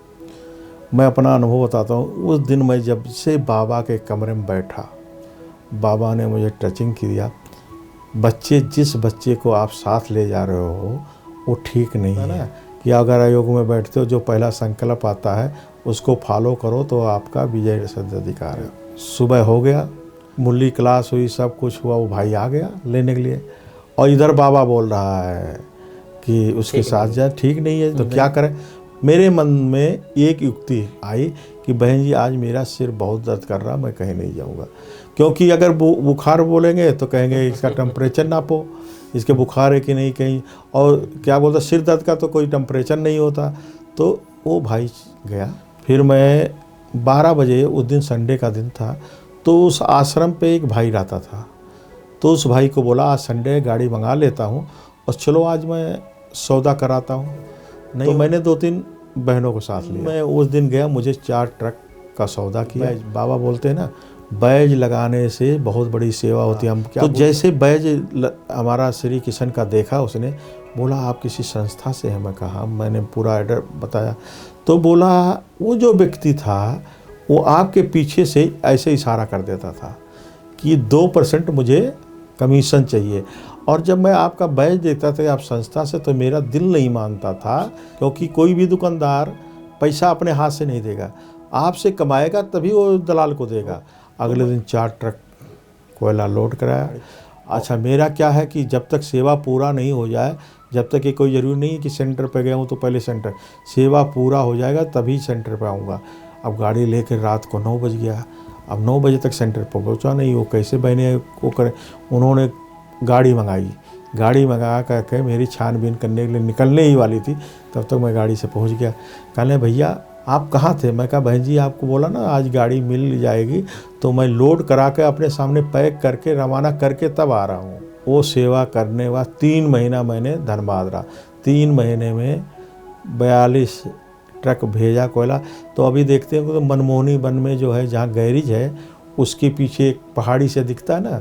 मैं अपना अनुभव बताता हूँ। उस दिन मैं जब से बाबा के कमरे में बैठा, बाबा ने मुझे टचिंग किया। बच्चे, जिस बच्चे को आप साथ ले जा रहे हो वो ठीक नहीं है कि अगर आयोग में बैठते हो, जो पहला संकल्प आता है उसको फॉलो करो तो आपका विजय सिद्धाधिकार है। सुबह हो गया, मुरली क्लास हुई, सब कुछ हुआ, वो भाई आ गया लेने के लिए, और इधर बाबा बोल रहा है कि उसके साथ जाए, ठीक नहीं है तो क्या करें। मेरे मन में एक युक्ति आई कि बहन जी आज मेरा सिर बहुत दर्द कर रहा, मैं कहीं नहीं जाऊंगा, क्योंकि अगर बुखार बोलेंगे तो कहेंगे इसका टेम्परेचर नापो, इसके बुखार है कि नहीं कहीं, और क्या बोलता सिर दर्द का तो कोई टेम्परेचर नहीं होता। तो वो भाई गया। फिर मैं 12 बजे, उस दिन संडे का दिन था, तो उस आश्रम पे एक भाई रहता था, तो उस भाई को बोला आज संडे गाड़ी मंगा लेता हूँ और चलो आज मैं सौदा कराता हूँ। नहीं, तो मैंने 2-3 बहनों को साथ लिया। मैं उस दिन गया, मुझे 4 ट्रक का सौदा किया। बाबा बोलते हैं ना, बैज लगाने से बहुत बड़ी सेवा होती है। हम क्या, तो जैसे बैज हमारा श्री किशन का देखा, उसने बोला आप किसी संस्था से हैं? मैं कहा, मैंने पूरा एड्रेस बताया। तो बोला वो जो व्यक्ति था वो आपके पीछे से ऐसे इशारा कर देता था कि 2% मुझे कमीशन चाहिए। और जब मैं आपका बैज देखता था आप संस्था से, तो मेरा दिल नहीं मानता था, क्योंकि कोई भी दुकानदार पैसा अपने हाथ से नहीं देगा, आपसे कमाएगा तभी वो दलाल को देगा। अगले दिन 4 ट्रक कोयला लोड कराया। अच्छा, मेरा क्या है कि जब तक सेवा पूरा नहीं हो जाए, जब तक ये कोई ज़रूरी नहीं है कि सेंटर पे गया हूँ तो पहले सेंटर, सेवा पूरा हो जाएगा तभी सेंटर पे आऊँगा। अब गाड़ी लेकर रात को 9 बज गया। अब 9 बजे तक सेंटर पर पहुँचा नहीं, वो कैसे बहने को करे। उन्होंने गाड़ी मंगाई, गाड़ी मंगा करके मेरी छानबीन करने के लिए निकलने ही वाली थी, तब तक मैं गाड़ी से पहुँच गया। कहने भैया आप कहाँ थे? मैं कहा बहन जी आपको बोला ना आज गाड़ी मिल जाएगी, तो मैं लोड करा के अपने सामने पैक करके रवाना करके तब आ रहा हूँ। वो सेवा करने बाद 3 महीना मैंने धनबाद रहा। 3 महीने में 42 ट्रक भेजा कोयला। तो अभी देखते हैं तो मनमोहनी वन में जो है, जहाँ गैरेज है उसके पीछे एक पहाड़ी से दिखता है ना,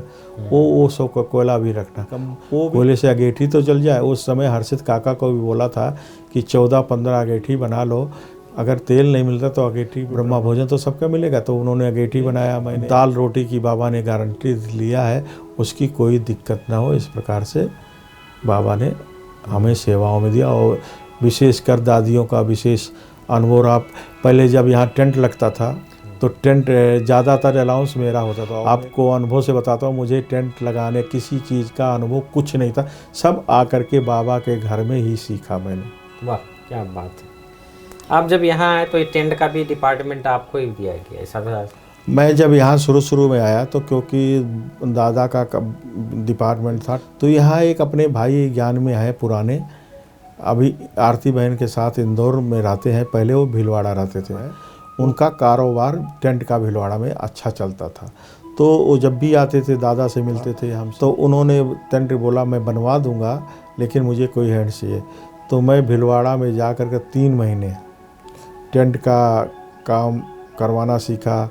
वो सौ का कोयला भी रखना। वो कोयले से अगेठी तो चल जाए। उस समय हर्षित काका को भी बोला था कि 14-15 अगेठी बना लो, अगर तेल नहीं मिलता तो अगेठी, ब्रह्मा भोजन तो सबका मिलेगा। तो उन्होंने अगेठी बनाया। मैंने दाल रोटी की बाबा ने गारंटी लिया है, उसकी कोई दिक्कत ना हो, इस प्रकार से बाबा ने हमें सेवाओं में दिया। और विशेषकर दादियों का विशेष अनुभव। आप पहले जब यहाँ टेंट लगता था तो टेंट ज़्यादातर अलाउंस मेरा होता था। आपको अनुभव से बताता हूँ, मुझे टेंट लगाने किसी चीज़ का अनुभव कुछ नहीं था, सब आकर के बाबा के घर में ही सीखा मैंने। वाह क्या बात है। आप जब यहाँ आए तो ये टेंट का भी डिपार्टमेंट आपको ही दिया गया, ऐसा था? मैं जब यहाँ शुरू में आया तो क्योंकि दादा का डिपार्टमेंट था, तो यहाँ एक अपने भाई ज्ञान में है पुराने, अभी आरती बहन के साथ इंदौर में रहते हैं, पहले वो भीलवाड़ा रहते थे। उनका कारोबार टेंट का भीलवाड़ा में अच्छा चलता था। तो वो जब भी आते थे दादा से मिलते थे हम, तो उन्होंने टेंट बोला मैं बनवा दूंगा लेकिन मुझे कोई हैंड चाहिए। तो मैं भीलवाड़ा में जा कर के 3 महीने टेंट का काम करवाना सीखा।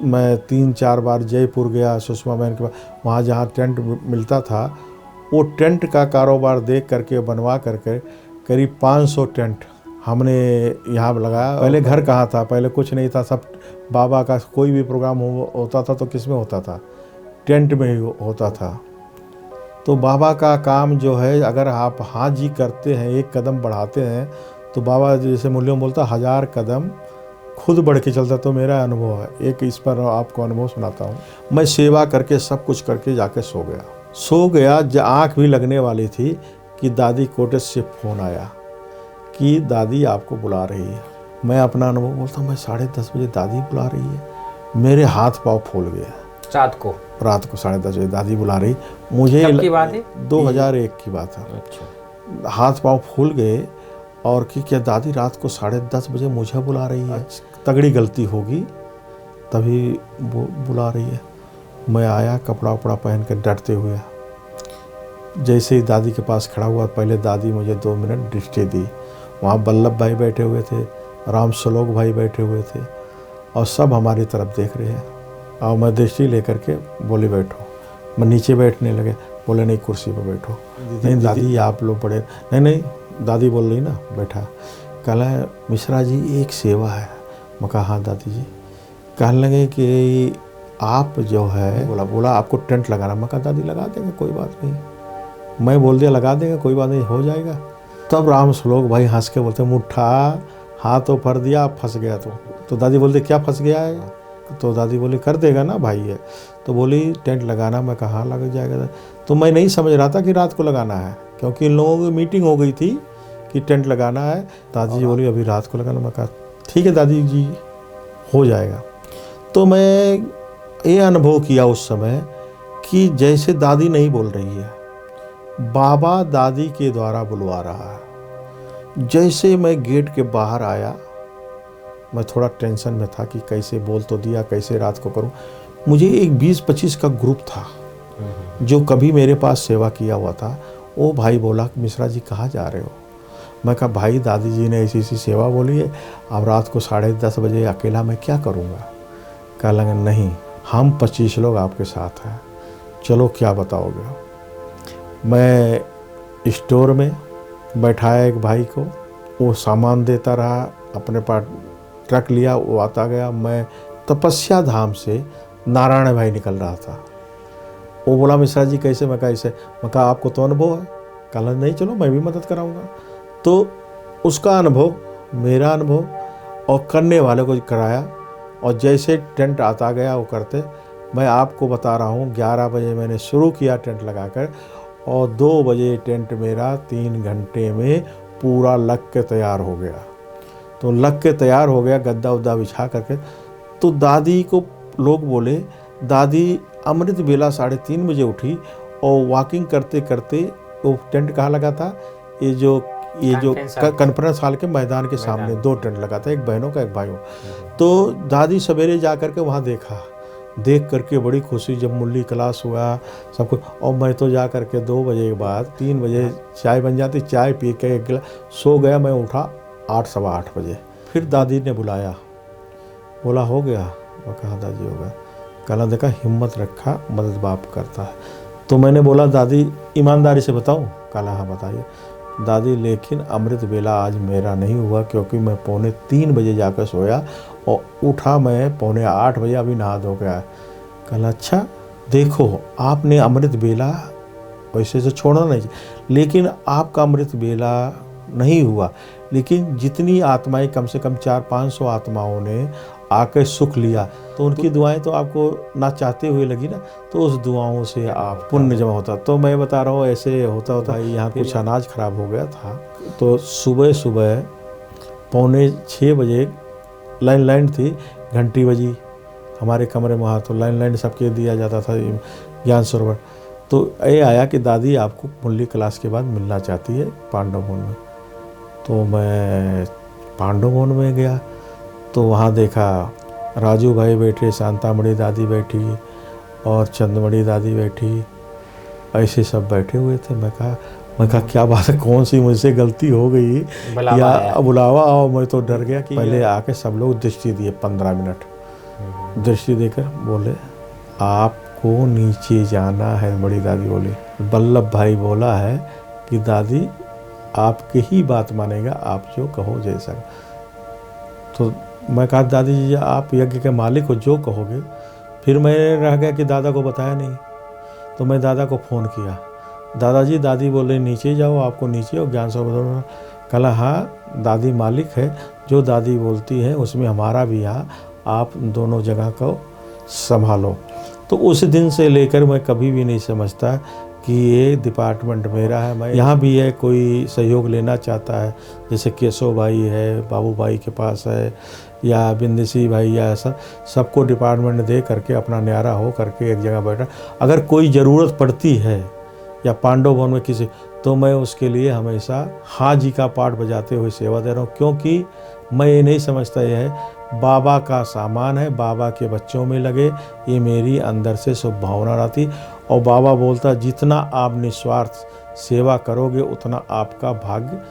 मैं 3-4 बार जयपुर गया सुषमा बहन के पास, वहाँ जहाँ टेंट मिलता था वो टेंट का कारोबार देख करके बनवा करके करीब 500 टेंट हमने यहाँ लगाया। पहले घर कहाँ था, पहले कुछ नहीं था, सब बाबा का कोई भी प्रोग्राम होता था तो किस में होता था, टेंट में ही होता था। तो बाबा का काम जो है, अगर आप हाँ जी करते हैं, एक कदम बढ़ाते हैं, तो बाबा जैसे मूल्यों बोलता 1000 कदम खुद बढ़ के चलता। तो मेरा अनुभव है, एक इस पर आपको अनुभव सुनाता हूँ। मैं सेवा करके सब कुछ करके जाके सो गया। आँख भी लगने वाली थी कि दादी कोटेज से फ़ोन आया कि दादी आपको बुला रही है। मैं अपना अनुभव बोलता हूँ, मैं 10:30 बजे दादी बुला रही है, मेरे हाथ पाँव फूल गया। रात को 10:30 बजे दादी बुला रही मुझे। कब की बात है? 2001 की बात है। अच्छा। हाथ पाँव फूल गए और कि क्या दादी रात को 10:30 बजे मुझे बुला रही है, तगड़ी गलती होगी तभी बुला रही है। मैं आया कपड़ा उपड़ा पहन कर डरते हुए, जैसे ही दादी के पास खड़ा हुआ, पहले दादी मुझे 2 मिनट दृष्टि दी। वहाँ वल्लभ भाई बैठे हुए थे, राम सलोक भाई बैठे हुए थे और सब हमारी तरफ देख रहे हैं। और मैं दृष्टि लेकर के बोले बैठो। मैं नीचे बैठने लगे, बोले नहीं कुर्सी पर बैठो। नहीं दादी आप लोग बड़े, नहीं दादी बोल रही ना बैठा। कहला मिश्रा जी एक सेवा है। मैं कहा हाँ दादी जी। कहने लगे कि आप जो है, बोला आपको टेंट लगाना। मैं कहा दादी लगा देंगे कोई बात नहीं। मैं बोल दिया लगा देंगे कोई बात नहीं, हो जाएगा। तब राम श्लोक भाई हंस के बोलते मुट्ठा हाथ तो फर दिया, फंस गया। तो दादी बोलते क्या फंस गया है? तो दादी बोली कर देगा ना भाई है। तो बोली टेंट लगाना। मैं कहा लग जाएगा। तो मैं नहीं समझ रहा था कि रात को लगाना है, क्योंकि इन लोगों की मीटिंग हो गई थी कि टेंट लगाना है। दादी जी बोली अभी रात को लगाना। मैं कहा ठीक है दादी जी हो जाएगा। तो मैं ये अनुभव किया उस समय कि जैसे दादी नहीं बोल रही है, बाबा दादी के द्वारा बुलवा रहा है। जैसे मैं गेट के बाहर आया, मैं थोड़ा टेंशन में था कि कैसे बोल तो दिया, कैसे रात को करूं। मुझे एक 20-25 का ग्रुप था जो कभी मेरे पास सेवा किया हुआ था। वो भाई बोला कि मिश्रा जी कहाँ जा रहे हो? मैं कहा भाई दादी जी ने ऐसी सेवा बोली है, अब रात को 10:30 बजे अकेला मैं क्या करूँगा? कहा लगा नहीं, हम 25 लोग आपके साथ हैं, चलो क्या बताओगे? मैं स्टोर में बैठाया एक भाई को, वो सामान देता रहा, अपने पास ट्रक लिया, वो आता गया। मैं तपस्या धाम से नारायण भाई निकल रहा था। वो बोला मिश्रा जी कैसे? मैं कहा ऐसे। मैं कहा आपको तो अनुभव है? कहा नहीं चलो मैं भी मदद कराऊंगा। तो उसका अनुभव, मेरा अनुभव और करने वाले को कराया, और जैसे टेंट आता गया वो करते। मैं आपको बता रहा हूँ 11 बजे मैंने शुरू किया टेंट लगाकर, और 2 बजे टेंट मेरा 3 घंटे में पूरा लग के तैयार हो गया। तो लग के तैयार हो गया, गद्दा उद्दा बिछा करके। तो दादी को लोग बोले, दादी अमृत बेला 3:30 बजे उठी और वॉकिंग करते करते, वो टेंट कहाँ लगा था? ये जो कॉन्फ्रेंस हॉल के मैदान के सामने 2 टेंट लगा था, एक बहनों का एक भाइयों। तो दादी सवेरे जा करके वहाँ देखा, देख करके बड़ी खुशी। जब मुरली क्लास हुआ सब कुछ, और मैं तो जा करके 2 बजे के बाद 3 बजे चाय बन जाती, चाय पी के एक गिलास सो गया। मैं उठा 8, सवा 8 बजे। फिर दादी ने बुलाया, बोला हो गया? मैं कहा दादी हो गया। कहना देखा हिम्मत रखा, मदद बाप करता है। तो मैंने बोला दादी ईमानदारी से बताऊं? कहला हाँ बताइए। दादी लेकिन अमृत बेला आज मेरा नहीं हुआ, क्योंकि मैं 2:45 बजे जाकर सोया और उठा मैं 7:45 बजे, अभी नहा धो के आया। कहला अच्छा देखो, आपने अमृत बेला वैसे तो छोड़ना नहीं, लेकिन आपका अमृत बेला नहीं हुआ, लेकिन जितनी आत्माएं, कम से कम 400-500 आत्माओं ने आकर सुख लिया, तो उनकी दुआएं तो आपको ना चाहते हुए लगी ना, तो उस दुआओं से आप पुण्य जमा होता। तो मैं बता रहा हूँ ऐसे होता होता यहाँ कुछ अनाज खराब हो गया था। तो सुबह 5:45 बजे लाइन थी, घंटी बजी हमारे कमरे में, वहाँ तो लाइन सबके दिया जाता था ज्ञान सरोवर। तो ये आया कि दादी आपको मुरली क्लास के बाद मिलना चाहती है पांडव भवन में। तो मैं पांडव भवन में गया, तो वहाँ देखा राजू भाई बैठे, शांतामणि दादी बैठी और चंदमणि दादी बैठी, ऐसे सब बैठे हुए थे। मैं कहा क्या बात है, कौन सी मुझसे गलती हो गई या बुलावा? और मैं तो डर गया कि पहले आके सब लोग दृष्टि दिए, 15 मिनट दृष्टि देकर बोले आपको नीचे जाना है। बड़ी दादी बोली, वल्लभ भाई बोला है कि दादी आपकी ही बात मानेगा, आप जो कहो जैसा। तो मैं कहा दादी जी आप यज्ञ के मालिक हो, जो कहोगे। फिर मैं रह गया कि दादा को बताया नहीं। तो मैं दादा को फ़ोन किया, दादाजी दादी बोल रही नीचे जाओ, आपको नीचे हो ज्ञान सरोवर। कहा हाँ दादी मालिक है, जो दादी बोलती है उसमें हमारा भी है, आप दोनों जगह को संभालो। तो उस दिन से लेकर मैं कभी भी नहीं समझता कि ये डिपार्टमेंट मेरा है। मैं यहाँ भी है, कोई सहयोग लेना चाहता है, जैसे केशव भाई है, बाबू भाई के पास है, या बिंदेसी भाई, या ऐसा सबको डिपार्टमेंट दे करके अपना न्यारा हो करके एक जगह बैठा। अगर कोई ज़रूरत पड़ती है या पांडव भवन में किसी, तो मैं उसके लिए हमेशा हाँ जी का पाठ बजाते हुए सेवा दे रहा हूँ, क्योंकि मैं ये नहीं समझता यह है बाबा का सामान है, बाबा के बच्चों में लगे, ये मेरी अंदर से शुभ भावना रहती। और बाबा बोलता जितना आप निस्वार्थ सेवा करोगे उतना आपका भाग्य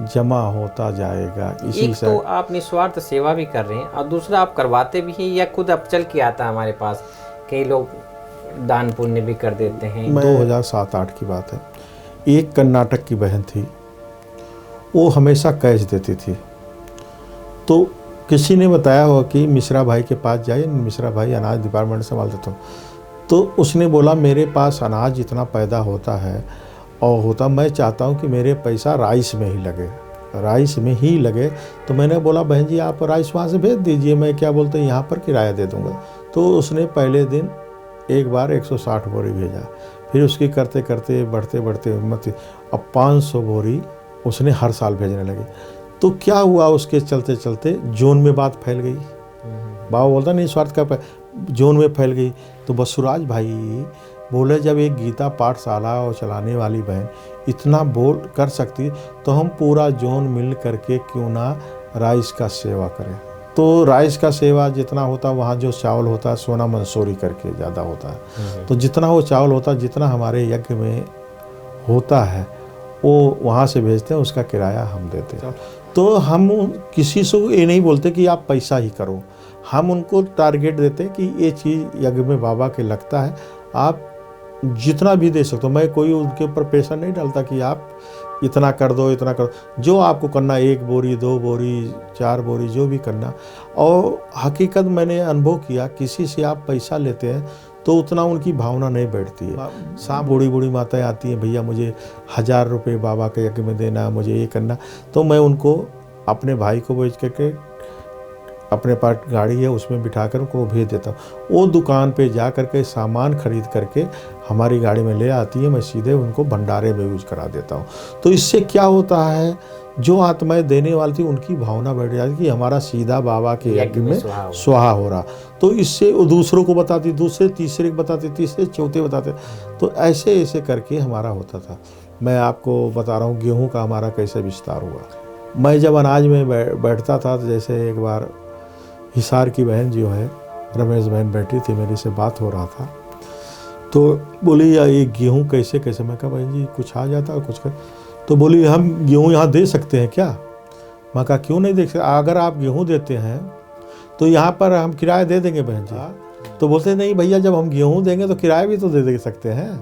जमा होता जाएगा। इसी एक तो आप निस्वार्थ सेवा भी कर रहे हैं, और दूसरा आप करवाते भी हैं, या खुद अब चल के आता है हमारे पास? कई लोग दान पुण्य भी कर देते हैं। 2007-8 की बात है, एक कर्नाटक की बहन थी, वो हमेशा कैश देती थी। तो किसी ने बताया हो कि मिश्रा भाई के पास जाइए, मिश्रा भाई अनाज डिपार्टमेंट संभालते थे। तो उसने बोला मेरे पास अनाज इतना पैदा होता है और होता, मैं चाहता हूँ कि मेरे पैसा राइस में ही लगे, राइस में ही लगे। तो मैंने बोला बहन जी आप राइस वहाँ से भेज दीजिए, मैं क्या बोलते हैं यहाँ पर किराया दे दूँगा। तो उसने पहले दिन एक बार 160 बोरी भेजा, फिर उसकी करते करते बढ़ते बढ़ते हिम्मत, अब 500 बोरी उसने हर साल भेजने लगी। तो क्या हुआ, उसके चलते चलते जोन में बात फैल गई। बाबा बोलता नहीं स्वार्थ का, जोन में फैल गई। तो बसुराज भाई बोले जब एक गीता पाठशाला और चलाने वाली बहन इतना बोल कर सकती, तो हम पूरा जोन मिल करके क्यों ना राइस का सेवा करें। तो राइस का सेवा जितना होता है, वहाँ जो चावल होता है सोना मंसूरी करके ज़्यादा होता है। तो जितना वो चावल होता है, जितना हमारे यज्ञ में होता है वो वहाँ से भेजते हैं, उसका किराया हम देते हैं। तो हम किसी से ये नहीं बोलते कि आप पैसा ही करो, हम उनको टारगेट देते हैं कि ये चीज़ यज्ञ में बाबा के लगता है, आप जितना भी दे सकते हो। मैं कोई उनके ऊपर प्रेशर नहीं डालता कि आप इतना कर दो, इतना कर दो। जो आपको करना, 1 बोरी 2 बोरी 4 बोरी जो भी करना। और हकीकत मैंने अनुभव किया, किसी से आप पैसा लेते हैं तो उतना उनकी भावना नहीं बैठती है। साथ बूढ़ी बूढ़ी माताएं आती हैं, भैया मुझे 1000 रुपये बाबा के यज्ञ में देना, मुझे ये करना। तो मैं उनको अपने भाई को भेज करके, अपने पास गाड़ी है उसमें बिठा कर उनको भेज देता हूँ। वो दुकान पे जा करके सामान खरीद करके हमारी गाड़ी में ले आती है, मैं सीधे उनको भंडारे में यूज करा देता हूँ। तो इससे क्या होता है, जो आत्माएं देने वाली थी उनकी भावना बैठ जाती कि हमारा सीधा बाबा के यज्ञ में स्वाहा हो रहा। तो इससे वो दूसरों को बताती, दूसरे तीसरे को बताते, तीसरे चौथे बताते। तो ऐसे ऐसे करके हमारा होता था। मैं आपको बता रहा हूँ गेहूँ का हमारा कैसे विस्तार हुआ। मैं जब अनाज में बैठता था, तो जैसे एक बार हिसार की बहन जो है, रमेश बहन बैठी थी, मेरी से बात हो रहा था, तो बोली या ये गेहूँ कैसे कैसे। मैं कहा बहन जी कुछ आ जाता है कुछ कर। तो बोली हम गेहूँ यहाँ दे सकते हैं क्या। मैं कहा क्यों नहीं दे सकते, अगर आप गेहूँ देते हैं तो यहाँ पर हम किराया दे देंगे बहन जी। तो बोलते नहीं भैया, जब हम गेहूँ देंगे तो किराया भी तो दे सकते हैं।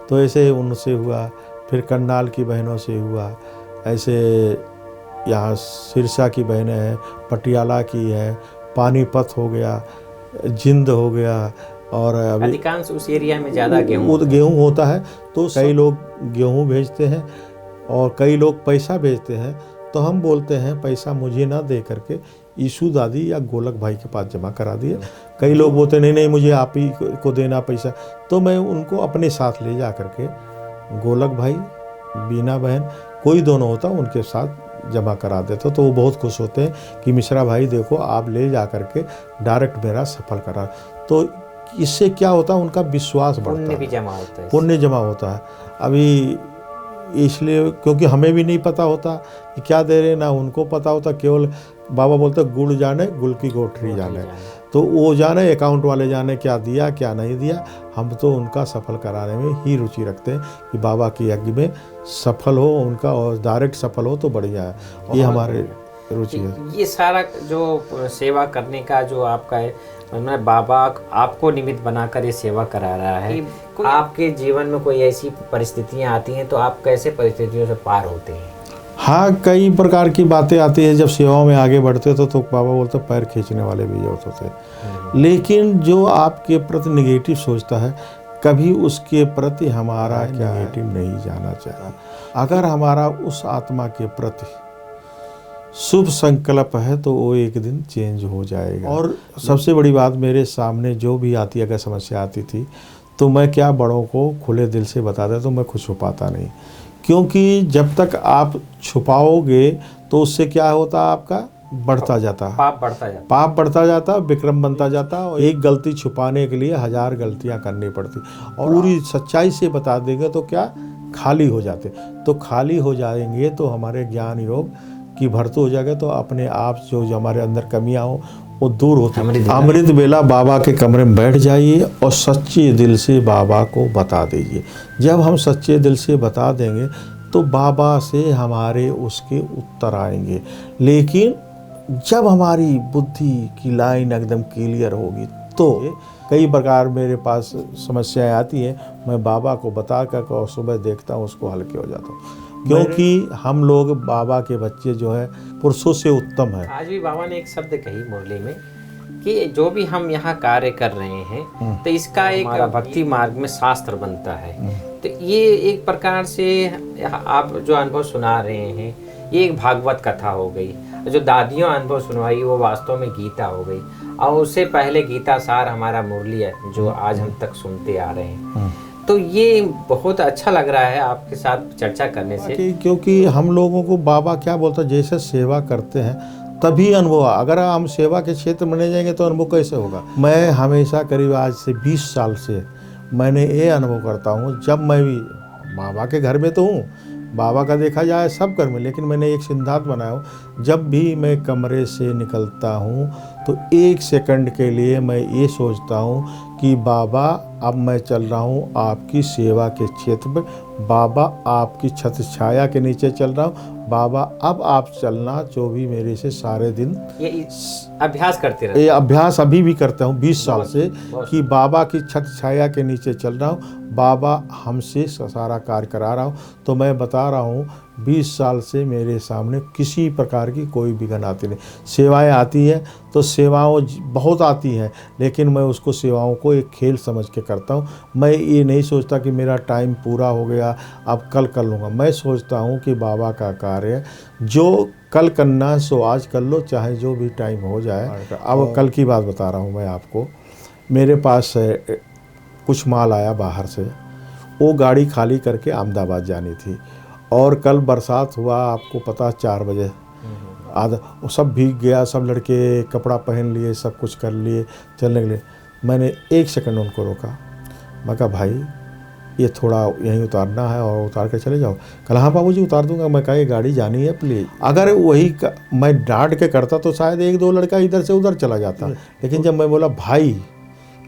तो ऐसे उनसे हुआ, फिर करनाल की बहनों से हुआ, ऐसे यहाँ सिरसा की बहनें हैं, पटियाला की है, पानीपत हो गया, जिंद हो गया। और अधिकांश उस एरिया में ज़्यादा गेहूँ होता है। तो कई लोग गेहूँ भेजते हैं और कई लोग पैसा भेजते हैं। तो हम बोलते हैं पैसा मुझे ना दे करके ईशु दादी या गोलक भाई के पास जमा करा दिए। कई लोग बोलते नहीं मुझे आप ही को देना पैसा। तो मैं उनको अपने साथ ले जा करके गोलक भाई, बीना बहन, कोई दोनों होता उनके साथ जमा करा देते। तो वो बहुत खुश होते हैं कि मिश्रा भाई देखो आप ले जा करके डायरेक्ट मेरा सफल करा। तो इससे क्या होता है, उनका विश्वास बढ़ता है, पुण्य भी जमा होता है, पुण्य जमा होता है। अभी इसलिए क्योंकि हमें भी नहीं पता होता कि क्या दे रहे, ना उनको पता होता। केवल बाबा बोलते गुड़ जाने गुड़ की गोठरी जाने। तो वो जाने, अकाउंट वाले जाने क्या दिया क्या नहीं दिया। हम तो उनका सफल कराने में ही रुचि रखते हैं कि बाबा के यज्ञ में सफल हो उनका, और डायरेक्ट सफल हो तो बढ़िया है। ये हमारे रुचि है। ये सारा जो सेवा करने का जो आपका है, मतलब बाबा आपको निमित्त बनाकर ये सेवा करा रहा है। आपके जीवन में कोई ऐसी परिस्थितियां आती हैं तो आप कैसे परिस्थितियों से पार होते हैं? हाँ, कई प्रकार की बातें आती है। जब सेवाओं में आगे बढ़ते तो बाबा बोलते पैर खींचने वाले भी होते थे। लेकिन जो आपके प्रति निगेटिव सोचता है, कभी उसके प्रति हमारा नेगेटिव नहीं जाना चाहिए। अगर हमारा उस आत्मा के प्रति शुभ संकल्प है तो वो एक दिन चेंज हो जाएगा। और सबसे बड़ी बात, मेरे सामने जो भी आती, अगर समस्या आती थी तो मैं क्या बड़ों को खुले दिल से बता देता, तो मैं कुछ छुपाता नहीं। क्योंकि जब तक आप छुपाओगे तो उससे क्या होता, आपका बढ़ता जाता, पाप बढ़ता जाता, विक्रम बनता जाता। और एक गलती छुपाने के लिए 1000 गलतियां करनी पड़ती। और पूरी सच्चाई से बता देंगे तो क्या खाली हो जाते। तो खाली हो जाएंगे तो हमारे ज्ञान योग की भरती हो जाएगा। तो अपने आप जो हमारे अंदर कमियां हो वो दूर होती है। अमृत बेला बाबा के कमरे में बैठ जाइए और सच्चे दिल से बाबा को बता दीजिए। जब हम सच्चे दिल से बता देंगे तो बाबा से हमारे उसके उत्तर आएंगे। लेकिन जब हमारी बुद्धि की लाइन एकदम क्लियर होगी तो कई प्रकार मेरे पास समस्याएं आती हैं, मैं बाबा को बता कर और सुबह देखता हूँ उसको हल्के हो जाता हूँ। क्योंकि हम लोग बाबा के बच्चे जो है पुरुषों से उत्तम है। आज भी बाबा ने एक शब्द कही मुरली में कि जो भी हम यहाँ कार्य कर रहे हैं तो इसका एक भक्ति मार्ग में शास्त्र बनता है। तो ये एक प्रकार से आप जो अनुभव सुना रहे हैं ये एक भागवत कथा हो गई। जो दादियों अनुभव सुनवाई वो वास्तव में गीता हो गई। और उससे पहले गीता सार हमारा मुरली है जो आज हम तक सुनते आ रहे हैं। तो ये बहुत अच्छा लग रहा है आपके साथ चर्चा करने से। क्योंकि हम लोगों को बाबा क्या बोलता है, जैसे सेवा करते हैं तभी अनुभव। अगर हम सेवा के क्षेत्र में नहीं जाएंगे तो अनुभव कैसे होगा। मैं हमेशा करीब आज से 20 साल से मैंने ये अनुभव करता हूँ, जब मैं भी बाबा के घर में तो हूँ, बाबा का देखा जाए सब कर्म है, लेकिन मैंने एक सिद्धांत बनाया हूँ, जब भी मैं कमरे से निकलता हूँ तो 1 सेकंड के लिए मैं ये सोचता हूँ कि बाबा अब मैं चल रहा हूँ आपकी सेवा के क्षेत्र में, बाबा आपकी छत्र छाया के नीचे चल रहा हूँ, बाबा अब आप चलना जो भी मेरे से सारे दिन। ये अभ्यास करते रहते? ये अभ्यास अभी भी करता हूँ 20 साल से, बहुत कि बाबा की छत्र छाया के नीचे चल रहा हूँ, बाबा हमसे सारा कार्य करा रहा हूँ। तो मैं बता रहा हूँ 20 साल से मेरे सामने किसी प्रकार की कोई विघ्न आती नहीं। सेवाएं आती हैं तो सेवाओं बहुत आती हैं, लेकिन मैं उसको सेवाओं को एक खेल समझ के करता हूँ। मैं ये नहीं सोचता कि मेरा टाइम पूरा हो गया अब कल कर लूँगा। मैं सोचता हूँ कि बाबा का कार्य जो कल करना सो आज कर लो, चाहे जो भी टाइम हो जाए। अब कल की बात बता रहा हूँ मैं आपको। मेरे पास कुछ माल आया बाहर से, वो गाड़ी खाली करके अहमदाबाद जानी थी, और कल बरसात हुआ, आपको पता 4 बजे आधा वो सब भीग गया, सब लड़के कपड़ा पहन लिए, सब कुछ कर लिए, चलने के लिए। मैंने 1 सेकंड उनको रोका, मैं कहा भाई ये थोड़ा यहीं उतारना है और उतार कर चले जाओ। कहा हाँ बाबूजी उतार दूंगा। मैं कहा ये गाड़ी जानी है प्लीज़। अगर वही मैं डांट के करता तो शायद 1-2 लड़का इधर से उधर चला जाता, लेकिन जब मैं बोला भाई,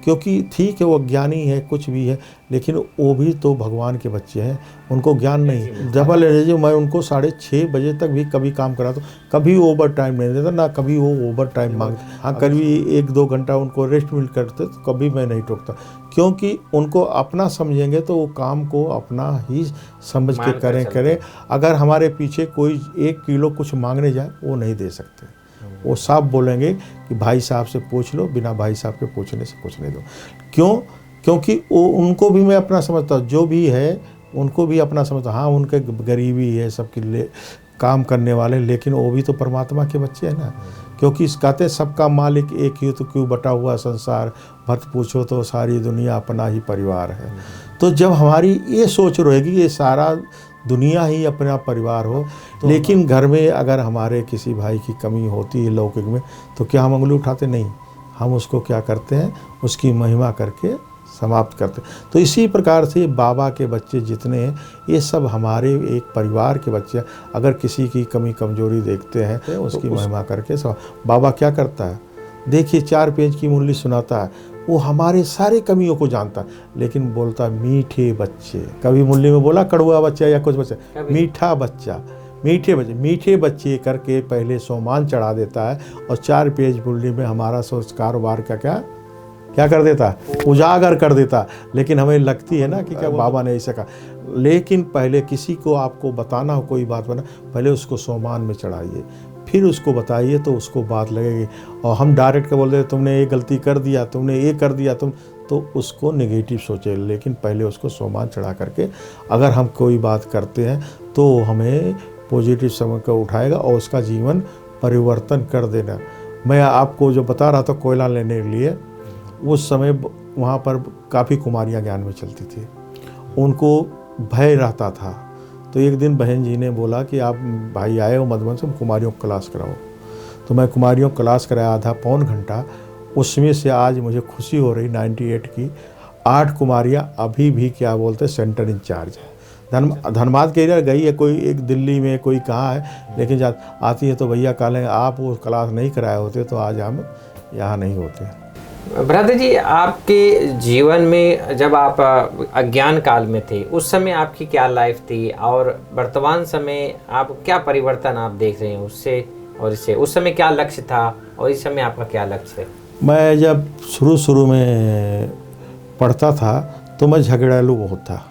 क्योंकि ठीक है वो अज्ञानी है कुछ भी है, लेकिन वो भी तो भगवान के बच्चे हैं, उनको ज्ञान नहीं। डबल एनर्जी मैं उनको 6:30 बजे तक भी कभी काम कराता, कभी ओवर टाइम नहीं देता, ना कभी वो ओवर टाइम मांगते। हाँ कभी 1-2 घंटा उनको रेस्ट मिल करते तो कभी मैं नहीं टोकता, क्योंकि उनको अपना समझेंगे तो वो काम को अपना ही समझ के करें। अगर हमारे पीछे कोई 1 किलो कुछ मांगने जाए वो नहीं दे सकते, वो साफ बोलेंगे कि भाई साहब से पूछ लो, बिना भाई साहब के पूछने से कुछ नहीं दो। क्यों? क्योंकि वो उनको भी मैं अपना समझता हूँ, जो भी है उनको भी अपना समझता। हाँ उनके गरीबी है सबके लिए काम करने वाले, लेकिन वो भी तो परमात्मा के बच्चे हैं ना। क्योंकि इस कहते सबका मालिक एक ही, तो क्यों बटा हुआ संसार, भक्त पूछो तो सारी दुनिया अपना ही परिवार है। तो जब हमारी ये सोच रहेगी ये सारा दुनिया ही अपना परिवार हो, तो लेकिन घर में अगर हमारे किसी भाई की कमी होती है लौकिक में, तो क्या हम उंगली उठाते? नहीं, हम उसको क्या करते हैं, उसकी महिमा करके समाप्त करते। तो इसी प्रकार से बाबा के बच्चे जितने हैं ये सब हमारे एक परिवार के बच्चे हैं। अगर किसी की कमी कमजोरी देखते हैं तो उसकी महिमा करके बाबा क्या करता है, देखिए 4 पेज की मुरली सुनाता है, वो हमारे सारे कमियों को जानता है, लेकिन बोलता मीठे बच्चे। कभी मुरली में बोला कड़वा बच्चा या कुछ बच्चा, मीठा बच्चा, मीठे बच्चे करके पहले सोमान चढ़ा देता है, और 4 पेज मुरली में हमारा सोच कारोबार का क्या कर देता है, उजागर कर देता। लेकिन हमें लगती है ना कि क्या बाबा ने ऐसा कहा, लेकिन पहले किसी को आपको बताना हो कोई बात बना, पहले उसको सोमान में चढ़ाइए, फिर उसको बताइए तो उसको बात लगेगी। और हम डायरेक्ट के बोल रहे तुमने ये गलती कर दिया, तुमने ये कर दिया, तो उसको नेगेटिव सोचे। लेकिन पहले उसको सोमान चढ़ा करके अगर हम कोई बात करते हैं तो हमें पॉजिटिव समय का उठाएगा और उसका जीवन परिवर्तन कर देना। मैं आपको जो बता रहा था कोयला लेने के लिए, उस समय वहाँ पर काफ़ी कुमारियाँ ज्ञान में चलती थी, उनको भय रहता था। तो एक दिन बहन जी ने बोला कि आप भाई आए हो मधुबन से, कुमारियों को क्लास कराओ। तो मैं कुमारियों को क्लास कराया आधा पौन घंटा। उसमें से आज मुझे खुशी हो रही 98 की 8 कुमारियाँ अभी भी क्या बोलते सेंटर इंचार्ज है। धनबाद के एरिया गई है, कोई एक दिल्ली में, कोई कहाँ है, लेकिन जब आती है तो भैया कहें आप वो क्लास नहीं कराए होते तो आज हम यहाँ नहीं होते। भ्राता जी, आपके जीवन में जब आप अज्ञान काल में थे उस समय आपकी क्या लाइफ थी, और वर्तमान समय आप क्या परिवर्तन आप देख रहे हैं उससे और इससे? उस समय क्या लक्ष्य था और इस समय आपका क्या लक्ष्य है? मैं जब शुरू में पढ़ता था तो मैं झगड़ालू बहुत था,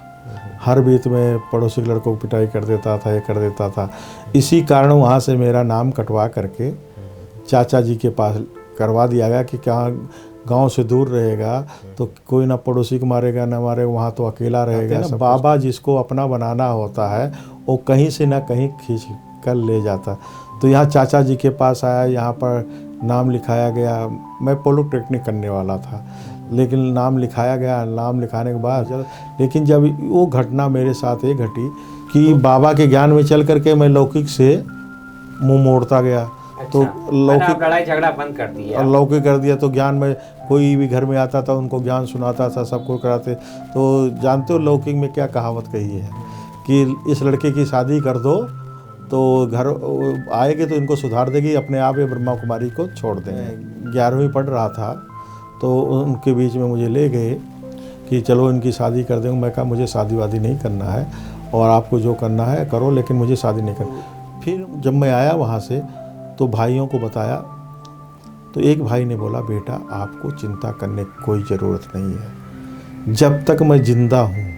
हर बीच में पड़ोसी लड़कों को पिटाई कर देता था, ये कर देता था। इसी कारण वहाँ से मेरा नाम कटवा करके चाचा जी के पास करवा दिया गया कि क्या गांव से दूर रहेगा तो कोई ना पड़ोसी को मारेगा ना मारेगा, वहाँ तो अकेला रहेगा। बाबा जिसको अपना बनाना होता है वो कहीं से ना कहीं खींच कर ले जाता। तो यहाँ चाचा जी के पास आया, यहाँ पर नाम लिखाया गया। मैं पॉलिटेक्निक करने वाला था, लेकिन नाम लिखाया गया। नाम लिखाने के बाद लेकिन जब वो घटना मेरे साथ ये घटी कि बाबा के ज्ञान में चल करके मैं लौकिक से मुँह मोड़ता गया। तो लौकिक लड़ाई झगड़ा बंद कर दिया, लौकिक कर दिया। तो ज्ञान में कोई भी घर में आता था उनको ज्ञान सुनाता था, सबको कराते। तो जानते हो लौकिक में क्या कहावत कही है कि इस लड़के की शादी कर दो तो घर आएगी तो इनको सुधार देगी, अपने आप ये ब्रह्मा कुमारी को छोड़ देंगे। 11वीं पढ़ रहा था तो उनके बीच में मुझे ले गए कि चलो इनकी शादी कर देंगे। मैं कहा मुझे शादी वादी नहीं करना है और आपको जो करना है करो, लेकिन मुझे शादी नहीं करनी। फिर जब मैं आया वहाँ से तो भाइयों को बताया तो एक भाई ने बोला बेटा आपको चिंता करने की कोई ज़रूरत नहीं है, जब तक मैं ज़िंदा हूँ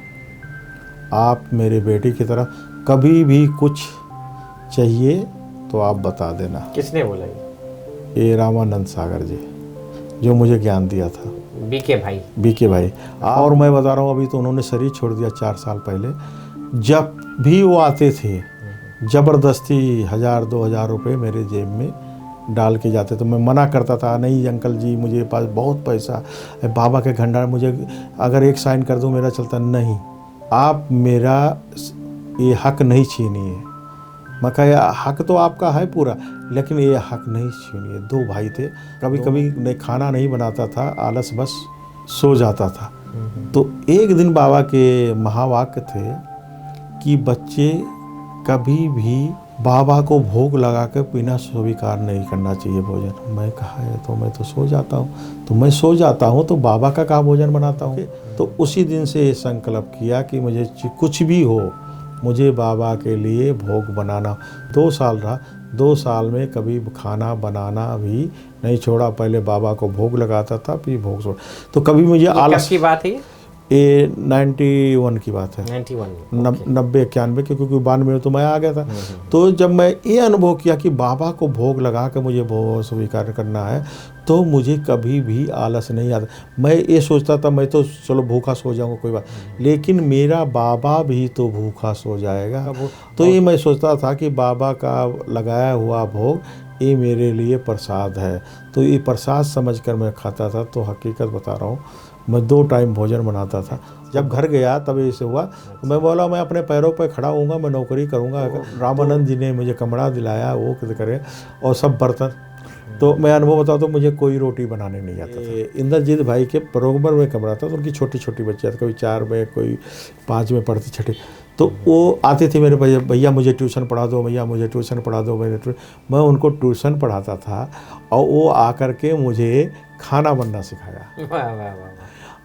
आप मेरे बेटे की तरह कभी भी कुछ चाहिए तो आप बता देना। किसने बोला ये रामानंद सागर जी जो मुझे ज्ञान दिया था, बीके भाई। और मैं बता रहा हूँ अभी तो उन्होंने शरीर छोड़ दिया 4 साल पहले। जब भी वो आते थे ज़बरदस्ती 1000-2000 रुपये मेरे जेब में डाल के जाते, तो मैं मना करता था नहीं अंकल जी मुझे पास बहुत पैसा है, बाबा के भंडार मुझे अगर एक साइन कर दूँ मेरा चलता नहीं, आप मेरा ये हक नहीं छीनिए। मैं कहा हक तो आपका है पूरा, लेकिन ये हक नहीं छीनिए। 2 भाई थे, कभी कभी खाना नहीं बनाता था, आलस बस सो जाता था। तो एक दिन बाबा के महावाक्य थे कि बच्चे कभी भी बाबा को भोग लगा कर बिना स्वीकार नहीं करना चाहिए भोजन। मैं कहा है तो मैं तो सो जाता हूँ, तो मैं सो जाता हूँ तो बाबा का कहाँ भोजन बनाता हूँ। तो उसी दिन से ये संकल्प किया कि मुझे कुछ भी हो मुझे बाबा के लिए भोग बनाना। 2 साल रहा, 2 साल में कभी खाना बनाना भी नहीं छोड़ा। पहले बाबा को भोग लगाता था फिर भोग छोड़ा। तो कभी मुझे आलस की बात है ये 91 की बात है, 90-91 क्योंकि 92 में तो मैं आ गया था। तो जब मैं ये अनुभव किया कि बाबा को भोग लगा कर मुझे भोग स्वीकार करना है तो मुझे कभी भी आलस नहीं आता। मैं ये सोचता था मैं तो चलो भूखा सो जाऊंगा कोई बात, लेकिन मेरा बाबा भी तो भूखा सो जाएगा। तो ये मैं सोचता था कि बाबा का लगाया हुआ भोग ये मेरे लिए प्रसाद है, तो ये प्रसाद समझकर मैं खाता था। तो हकीकत बता रहा हूँ मैं 2 टाइम भोजन बनाता था। जब घर गया तब ऐसे हुआ तो मैं बोला मैं अपने पैरों पर खड़ा होऊंगा, मैं नौकरी करूंगा। रामानंद जी ने मुझे कमरा दिलाया वो करे और सब बर्तन। तो मैं अनुभव बताऊँ तो मुझे कोई रोटी बनाने नहीं आता था। इंद्रजीत भाई के बरोबर में कमरा था तो उनकी छोटी छोटी बच्चियाँ, कभी 4 में कोई 5 में पढ़ती, छठी। तो वो आते थे मेरे भैया मुझे ट्यूशन पढ़ा दो, भैया मुझे ट्यूशन पढ़ा दो। मैं उनको ट्यूशन पढ़ाता था और वो आकर के मुझे खाना बनना सिखाया। वाह वाह वाह।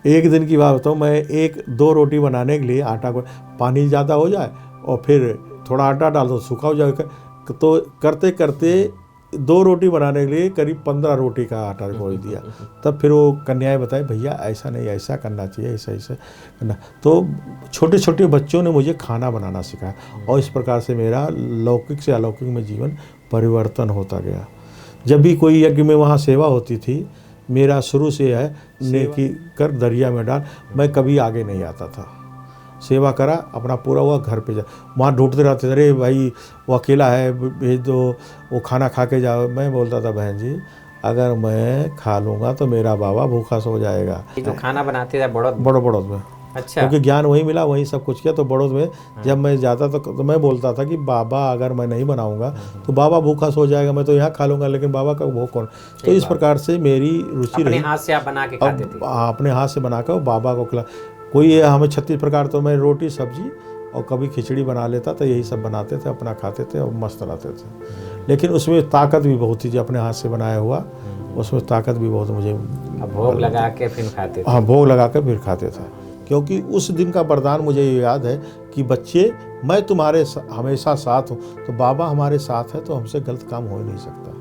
एक दिन की बात बताऊँ, मैं 1-2 रोटी बनाने के लिए आटा को पानी ज़्यादा हो जाए और फिर थोड़ा आटा डाल दो सूखा हो जाएगा, तो करते करते 2 रोटी बनाने के लिए करीब 15 रोटी का आटा घोल दिया। तब फिर वो कन्याएं बताए भैया ऐसा नहीं ऐसा करना चाहिए, ऐसा ऐसा करना। तो छोटे छोटे बच्चों ने मुझे खाना बनाना सिखाया और इस प्रकार से मेरा लौकिक से अलौकिक में जीवन परिवर्तन होता गया। जब भी कोई यज्ञ में वहाँ सेवा होती थी, मेरा शुरू से है नेकी कर दरिया में डाल, मैं कभी आगे नहीं आता था। सेवा करा अपना पूरा हुआ, घर पे जा, वहाँ ढूंढते रहते थे अरे भाई वो अकेला है भेज दो, वो खाना खा के जाओ। मैं बोलता था बहन जी अगर मैं खा लूँगा तो मेरा बाबा भूखा सो जाएगा। जो खाना बनाते थे बड़ोद में। अच्छा। क्योंकि ज्ञान वहीं मिला, वहीं सब कुछ किया। तो बड़ोद में जब मैं जाता तो मैं बोलता था कि बाबा अगर मैं नहीं बनाऊंगा तो बाबा भूखा सो जाएगा, मैं तो यहाँ खा लूँगा लेकिन बाबा का भूख कौन। तो इस प्रकार से मेरी रुचि रही। अपने हाथ से आप बना के खाते थे? अपने हाथ से बनाकर बाबा को खिला। कोई हमें 36 प्रकार, तो मैं रोटी सब्जी और कभी खिचड़ी बना लेता था, यही सब बनाते थे, अपना खाते थे और मस्त रहते थे। लेकिन उसमें ताकत भी बहुत थी, जो अपने हाथ से बनाया हुआ उसमें ताकत भी बहुत मुझे। भोग लगा के फिर खाते थे? हाँ, भोग लगा कर फिर खाते थे, क्योंकि उस दिन का वरदान मुझे ये याद है कि बच्चे मैं तुम्हारे हमेशा साथ हूँ। तो बाबा हमारे साथ है तो हमसे गलत काम हो ही नहीं सकता।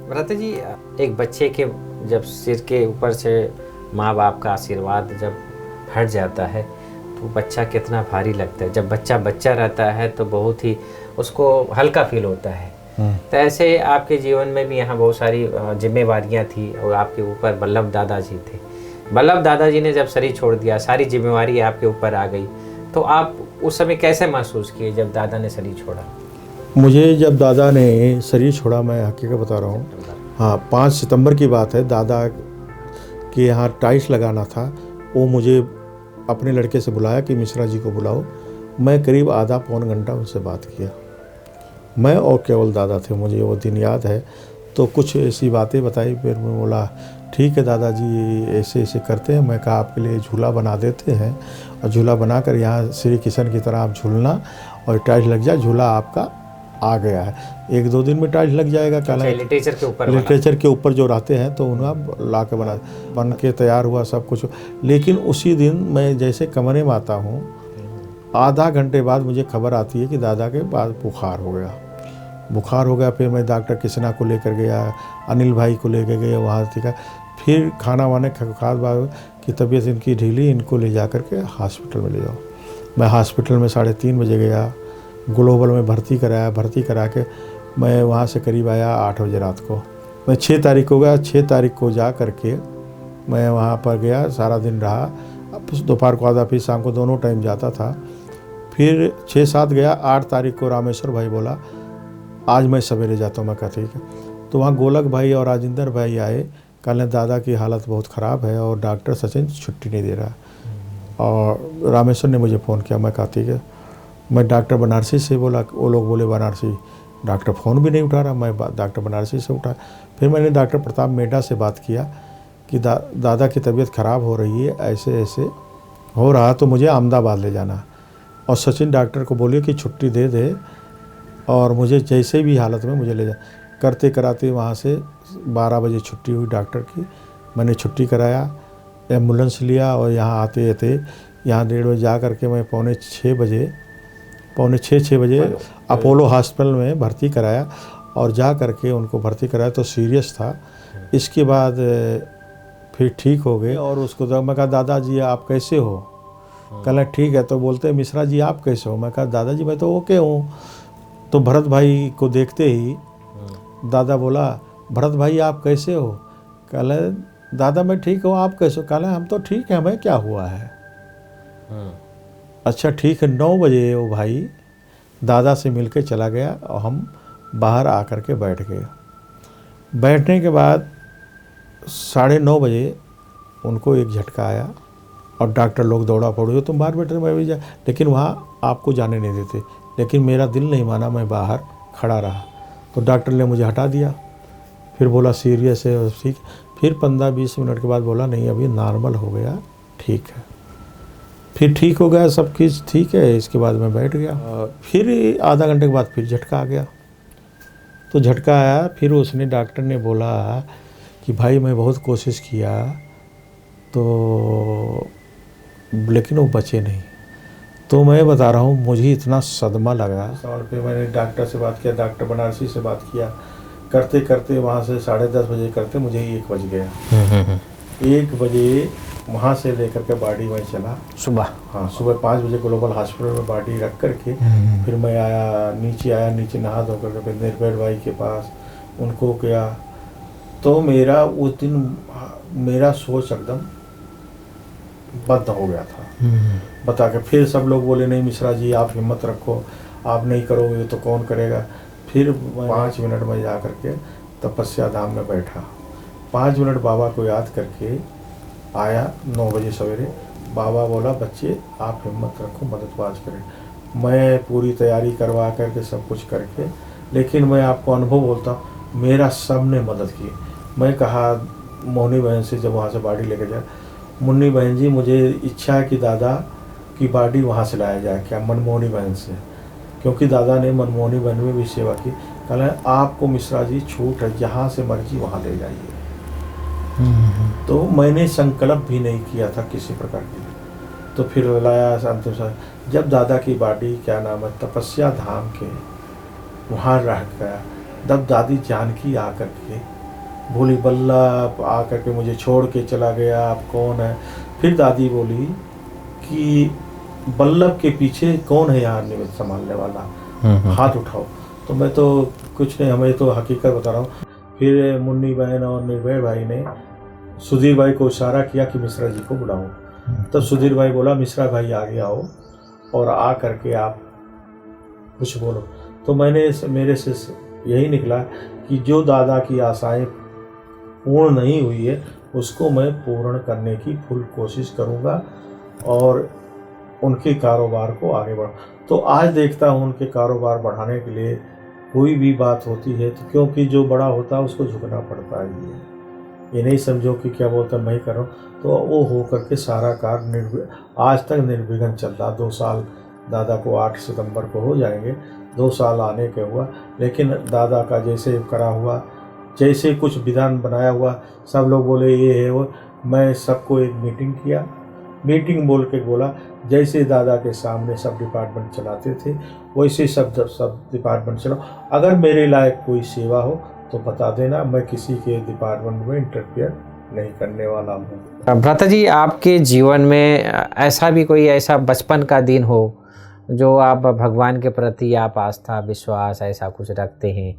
भ्राता जी, एक बच्चे के जब सिर के ऊपर से माँ बाप का आशीर्वाद जब हट जाता है तो बच्चा कितना भारी लगता है। जब बच्चा बच्चा रहता है तो बहुत ही उसको हल्का फील होता है। तो ऐसे आपके जीवन में भी यहाँ बहुत सारी जिम्मेवारियाँ थी और आपके ऊपर बल्लभ दादाजी थे। बल्लभ दादाजी ने जब शरीर छोड़ दिया, सारी जिम्मेवारी आपके ऊपर आ गई, तो आप उस समय कैसे महसूस किए जब दादा ने शरीर छोड़ा? मुझे जब दादा ने शरीर छोड़ा, मैं हकीकत बता रहा हूँ, हाँ 5 सितंबर की बात है। दादा के यहाँ टाइल्स लगाना था, वो मुझे अपने लड़के से बुलाया कि मिश्रा जी को बुलाओ। मैं करीब आधा पौन घंटा उनसे बात किया। मैं और केवल दादा थे, मुझे वो दिन याद है। तो कुछ ऐसी बातें बताई, फिर मैं बोला ठीक है दादाजी, ऐसे ऐसे करते हैं। मैं कहा आपके लिए झूला बना देते हैं, और झूला बनाकर यहाँ श्री किशन की तरह आप झूलना, और टाइल्स लग जाए, झूला आपका आ गया है। 1-2 दिन में टाइल्स लग जाएगा। लिटरेचर के ऊपर लिटरेचर के ऊपर जो रहते हैं तो उन्हें ला के बन के तैयार हुआ सब कुछ। लेकिन उसी दिन मैं जैसे कमरे में आता हूँ, आधा घंटे बाद मुझे खबर आती है कि दादा के पास बुखार हो गया। फिर मैं डॉक्टर कृष्णा को लेकर गया, अनिल भाई को लेकर गया वहाँ, ठीक है। फिर खाना वाने खाद बाद की तबीयत इनकी ढीली, इनको ले जा कर के हॉस्पिटल में ले जाओ। मैं हॉस्पिटल में 3:30 बजे गया, ग्लोबल में भर्ती करा के मैं वहाँ से करीब आया 8 बजे रात को। मैं 6 तारीख को गया, 6 तारीख को जा कर के मैं वहाँ पर गया, सारा दिन रहा। दोपहर को आधा, फिर शाम को दोनों टाइम जाता था। फिर 6-7 गया। 8 तारीख को रामेश्वर भाई बोला आज मैं सवेरे जाता हूँ। मैं कहा ठीक है। तो वहाँ गोलक भाई और राजेंद्र भाई आए, कहने दादा की हालत बहुत ख़राब है और डॉक्टर सचिन छुट्टी नहीं दे रहा। और रामेश्वर ने मुझे फ़ोन किया। मैं कहा ठीक है। मैं डॉक्टर बनारसी से बोला, वो लोग बोले बनारसी, डॉक्टर फ़ोन भी नहीं उठा रहा। मैं डॉक्टर बनारसी से उठा। फिर मैंने डॉक्टर प्रताप मेहता से बात किया कि दादा की तबीयत ख़राब हो रही है, ऐसे ऐसे हो रहा, तो मुझे अहमदाबाद ले जाना, और सचिन डॉक्टर को बोलिए कि छुट्टी दे दे और मुझे जैसे भी हालत में मुझे ले जा। करते कराते वहाँ से 12 बजे छुट्टी हुई डॉक्टर की। मैंने छुट्टी कराया, एम्बुलेंस लिया, और यहाँ आते यहाँ 1:30 बजे जा करके मैं पौने 6 बजे अपोलो हॉस्पिटल में भर्ती कराया। और जा करके उनको भर्ती कराया तो सीरियस था। इसके बाद फिर ठीक हो गए। और उसको तो मैं कहा दादाजी आप कैसे हो? कहला ठीक है। तो बोलते मिश्रा जी आप कैसे हो? मैं कहा दादाजी मैं तो ओके हूँ। तो भरत भाई को देखते ही दादा बोला भरत भाई आप कैसे हो? कहला दादा मैं ठीक हूँ, आप कैसे हो? कहला हम तो ठीक हैं, हमें क्या हुआ है? अच्छा ठीक है। 9 बजे वो भाई दादा से मिल के चला गया, और हम बाहर आकर के बैठ गए। बैठने के बाद 9:30 बजे उनको एक झटका आया, और डॉक्टर लोग दौड़ा पड़े, तुम बाहर बैठे, मैं भी जा, लेकिन वहाँ आपको जाने नहीं देते। लेकिन मेरा दिल नहीं माना, मैं बाहर खड़ा रहा। तो डॉक्टर ने मुझे हटा दिया। फिर बोला सीरियस है, ठीक। फिर 15-20 मिनट के बाद बोला नहीं अभी नॉर्मल हो गया, ठीक है। फिर ठीक हो गया, सब कुछ ठीक है। इसके बाद मैं बैठ गया। फिर आधा घंटे के बाद फिर झटका आ गया। तो झटका आया, फिर उसने डॉक्टर ने बोला कि भाई मैं बहुत कोशिश किया तो, लेकिन वो बचे नहीं। तो मैं बता रहा हूँ मुझे इतना सदमा लगा। और फिर मैंने डॉक्टर से बात किया, डॉक्टर बनारसी से बात किया। करते करते वहाँ से 10:30 बजे करते मुझे 1 बज गया। 1 बजे वहाँ से लेकर के बाडी में चला सुबह। हाँ, सुबह 5 बजे ग्लोबल हॉस्पिटल में बाडी रख करके फिर मैं नीचे नहा धो करके फिर निर्भय भाई के पास उनको किया। तो मेरा उस दिन मेरा सोच एकदम बंद हो गया था। बता के फिर सब लोग बोले नहीं मिश्रा जी आप हिम्मत रखो, आप नहीं करोगे तो कौन करेगा। फिर 5 मिनट में जा करके तपस्या धाम में बैठा, 5 मिनट बाबा को याद करके आया। 9 बजे सवेरे बाबा बोला बच्चे आप हिम्मत रखो, मददबाज करें। मैं पूरी तैयारी करवा करके सब कुछ करके, लेकिन मैं आपको अनुभव बोलता हूँ मेरा सब ने मदद की। मैं कहा मोहनी बहन से जब वहाँ से बाड़ी लेके जाए, मुन्नी बहन जी मुझे इच्छा है कि दादा की बाडी वहाँ से लाया जाए क्या, मनमोहनी बहन से, क्योंकि दादा ने मनमोहनी बहन में भी सेवा की। कहला आपको मिश्रा जी छूट है, जहाँ से मर्जी वहाँ ले जाइए। तो मैंने संकल्प भी नहीं किया था किसी प्रकार की। तो फिर लाया अंतिम समय, जब दादा की बाडी क्या नाम है तपस्या धाम के वहाँ रह गया, तब दादी जानकी आकर के बोली बल्लभ आकर के मुझे छोड़ के चला गया, आप कौन है। फिर दादी बोली कि बल्लभ के पीछे कौन है यहाँ निमित्त संभालने वाला, हाथ उठाओ। तो मैं तो कुछ नहीं, हमें तो हकीकत बता रहा हूँ। फिर मुन्नी बहन और निर्भय भाई ने सुधीर भाई को इशारा किया कि मिश्रा जी को बुलाओ। तब सुधीर भाई बोला मिश्रा भाई आगे आओ और आ करके आप कुछ बोलो। तो मेरे से यही निकला कि जो दादा की आशाएं पूर्ण नहीं हुई है उसको मैं पूर्ण करने की फुल कोशिश करूँगा और उनके कारोबार को आगे बढ़ा। तो आज देखता हूँ उनके कारोबार बढ़ाने के लिए कोई भी बात होती है तो क्योंकि जो बड़ा होता है उसको झुकना पड़ता है, ये नहीं समझो कि क्या बोलते मैं ही कर रहा हूँ। तो वो हो करके सारा कार्य आज तक निर्विघ्न चल रहा। 2 साल दादा को 8 सितंबर को हो जाएंगे, 2 साल आने के हुआ। लेकिन दादा का जैसे करा हुआ, जैसे कुछ विधान बनाया हुआ, सब लोग बोले ये है वो। मैं सबको एक मीटिंग किया, मीटिंग बोल के बोला जैसे दादा के सामने सब डिपार्टमेंट चलाते थे वैसे सब डिपार्टमेंट चलाओ। अगर मेरे लायक कोई सेवा हो तो बता देना, मैं किसी के डिपार्टमेंट में इंटरफेयर नहीं करने वाला हूँ। भ्राता जी, आपके जीवन में ऐसा भी कोई ऐसा बचपन का दिन हो जो आप भगवान के प्रति आप आस्था विश्वास ऐसा कुछ रखते हैं?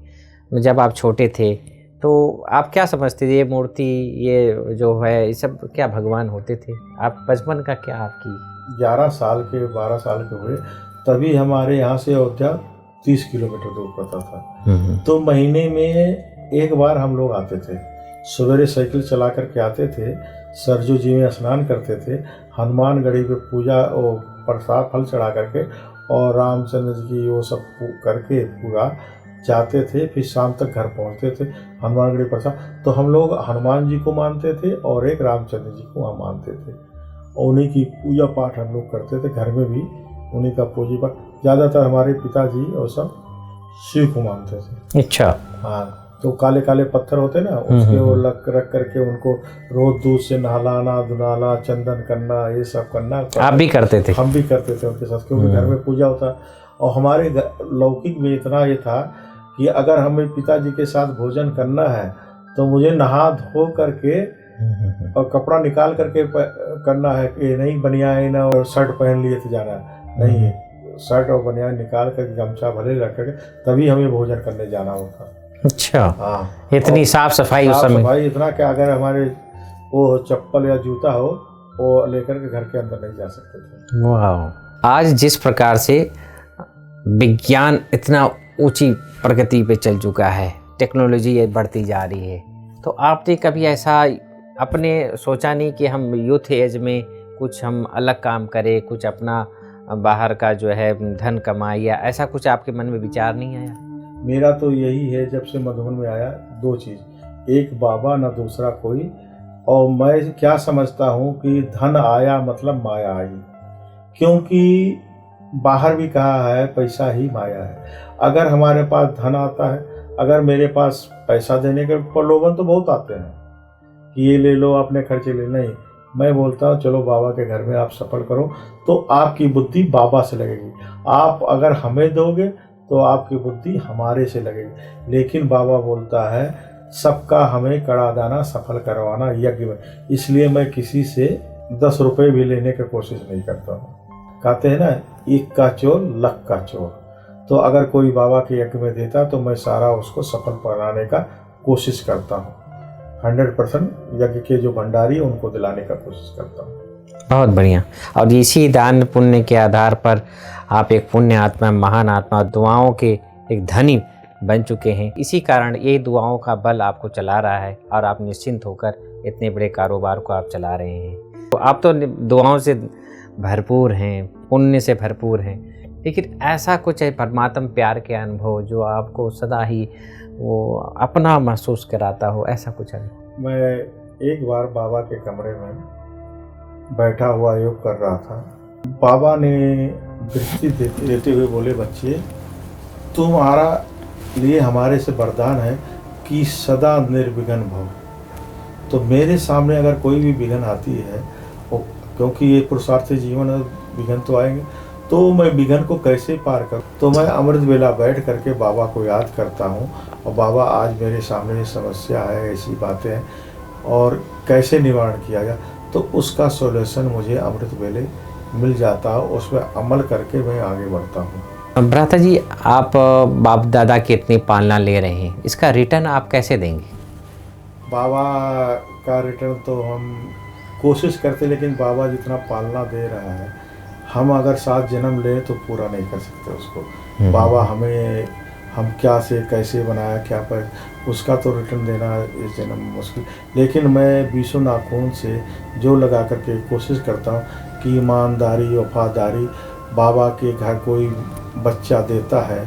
जब आप छोटे थे तो आप क्या समझते थे, ये मूर्ति ये जो है ये सब क्या भगवान होते थे? आप बचपन का क्या आपकी 11 साल के 12 साल के हुए तभी हमारे यहाँ से अयोध्या 30 किलोमीटर दूर पड़ता था। तो महीने में एक बार हम लोग आते थे, सवेरे साइकिल चला करके आते थे, सरजू जी में स्नान करते थे, हनुमानगढ़ी पे पूजा और प्रसाद फल चढ़ा करके और रामचंद्र जी की वो सब करके पूरा जाते थे। फिर शाम तक घर पहुंचते थे। हनुमानगढ़ी प्रसाद तो हम लोग हनुमान जी को मानते थे और एक रामचंद्र जी को हम मानते थे और उन्हीं की पूजा पाठ हम लोग करते थे। घर में भी उन्हीं का पूजा पाठ, ज़्यादातर हमारे पिताजी और सब शिव को मानते थे। अच्छा। हाँ, तो काले काले पत्थर होते ना उसके वो रख करके उनको रोज दूध से नहलाना धुलाना चंदन करना ये सब करना। आप भी करते थे? हम भी करते थे उनके साथ, क्योंकि घर में पूजा होता। और हमारे लौकिक में इतना ये था कि अगर हमें पिताजी के साथ भोजन करना है तो मुझे नहा धो करके और कपड़ा निकाल करके करना है कि नहीं बनियान और शर्ट पहन लिए थे जाना नहीं, शर्ट और बनियान निकाल कर गमछा भले रख करके तभी हमें भोजन करने जाना होता। अच्छा। हाँ, इतनी साफ सफाई उस समय? भाई इतना कि अगर हमारे वो चप्पल या जूता हो वो लेकर के घर के अंदर नहीं जा सकते थे। वाह। आज जिस प्रकार से विज्ञान इतना ऊंची प्रगति पे चल चुका है, टेक्नोलॉजी ये बढ़ती जा रही है, तो आपने कभी ऐसा अपने सोचा नहीं कि हम यूथ एज में कुछ हम अलग काम करें, कुछ अपना बाहर का जो है धन कमाए, या ऐसा कुछ आपके मन में विचार नहीं आया? मेरा तो यही है, जब से मधुबन में आया 2 चीज़, एक बाबा न दूसरा कोई। और मैं क्या समझता हूँ कि धन आया मतलब माया आई, क्योंकि बाहर भी कहा है पैसा ही माया है। अगर हमारे पास धन आता है, अगर मेरे पास पैसा देने के प्रलोभन तो बहुत आते हैं कि ये ले लो अपने खर्चे ले, नहीं, मैं बोलता हूँ चलो बाबा के घर में आप सफल करो तो आपकी बुद्धि बाबा से लगेगी। आप अगर हमें दोगे तो आपकी बुद्धि हमारे से लगेगी। लेकिन बाबा बोलता है सबका हमें कड़ा दाना सफल करवाना यज्ञ में, इसलिए मैं किसी से 10 रुपये भी लेने की कोशिश नहीं करता हूँ। कहते हैं ना, एक का चोर लख का चोर। तो अगर कोई बाबा के यज्ञ में देता तो मैं सारा उसको सफल बनाने का कोशिश करता हूँ। 100% यज्ञ के जो भंडारी उनको दिलाने का कोशिश करता हूँ। बहुत बढ़िया। और इसी दान पुण्य के आधार पर आप एक पुण्य आत्मा, महान आत्मा, दुआओं के एक धनी बन चुके हैं। इसी कारण ये दुआओं का बल आपको चला रहा है और आप निश्चिंत होकर इतने बड़े कारोबार को आप चला रहे हैं। तो आप तो दुआओं से भरपूर हैं, पुण्य से भरपूर हैं, लेकिन ऐसा कुछ है परमात्मा प्यार के अनुभव जो आपको सदा ही वो अपना महसूस कराता हो, ऐसा कुछ है? मैं एक बार बाबा के कमरे में बैठा हुआ योग कर रहा था। बाबा ने दृष्टि देते हुए बोले, बच्चे तुम्हारा लिए हमारे से वरदान है कि सदा निर्विघ्न भव। तो मेरे सामने अगर कोई भी विघ्न आती है, क्योंकि ये पुरुषार्थी जीवन है, विघ्न तो आएंगे, तो मैं विघ्न को कैसे पार करूं? तो मैं अमृत वेला बैठ करके बाबा को याद करता हूं और बाबा आज मेरे सामने समस्या है, ऐसी बातें हैं और कैसे निवारण किया जाए, तो उसका सॉल्यूशन मुझे अमृत वेले मिल जाता है। उसमें अमल करके मैं आगे बढ़ता हूँ। भ्राता जी, आप बाप दादा की इतनी पालना ले रहे हैं, इसका रिटर्न आप कैसे देंगे? बाबा का रिटर्न तो हम कोशिश करते, लेकिन बाबा जितना पालना दे रहा है, हम अगर 7 जन्म ले तो पूरा नहीं कर सकते उसको। बाबा हमें हम क्या से कैसे बनाया, क्या पर, उसका तो रिटर्न देना इस जन्म मुश्किल। लेकिन मैं 20 नाखून से जो लगा करके कोशिश करता हूँ कि ईमानदारी वफादारी, बाबा के घर कोई बच्चा देता है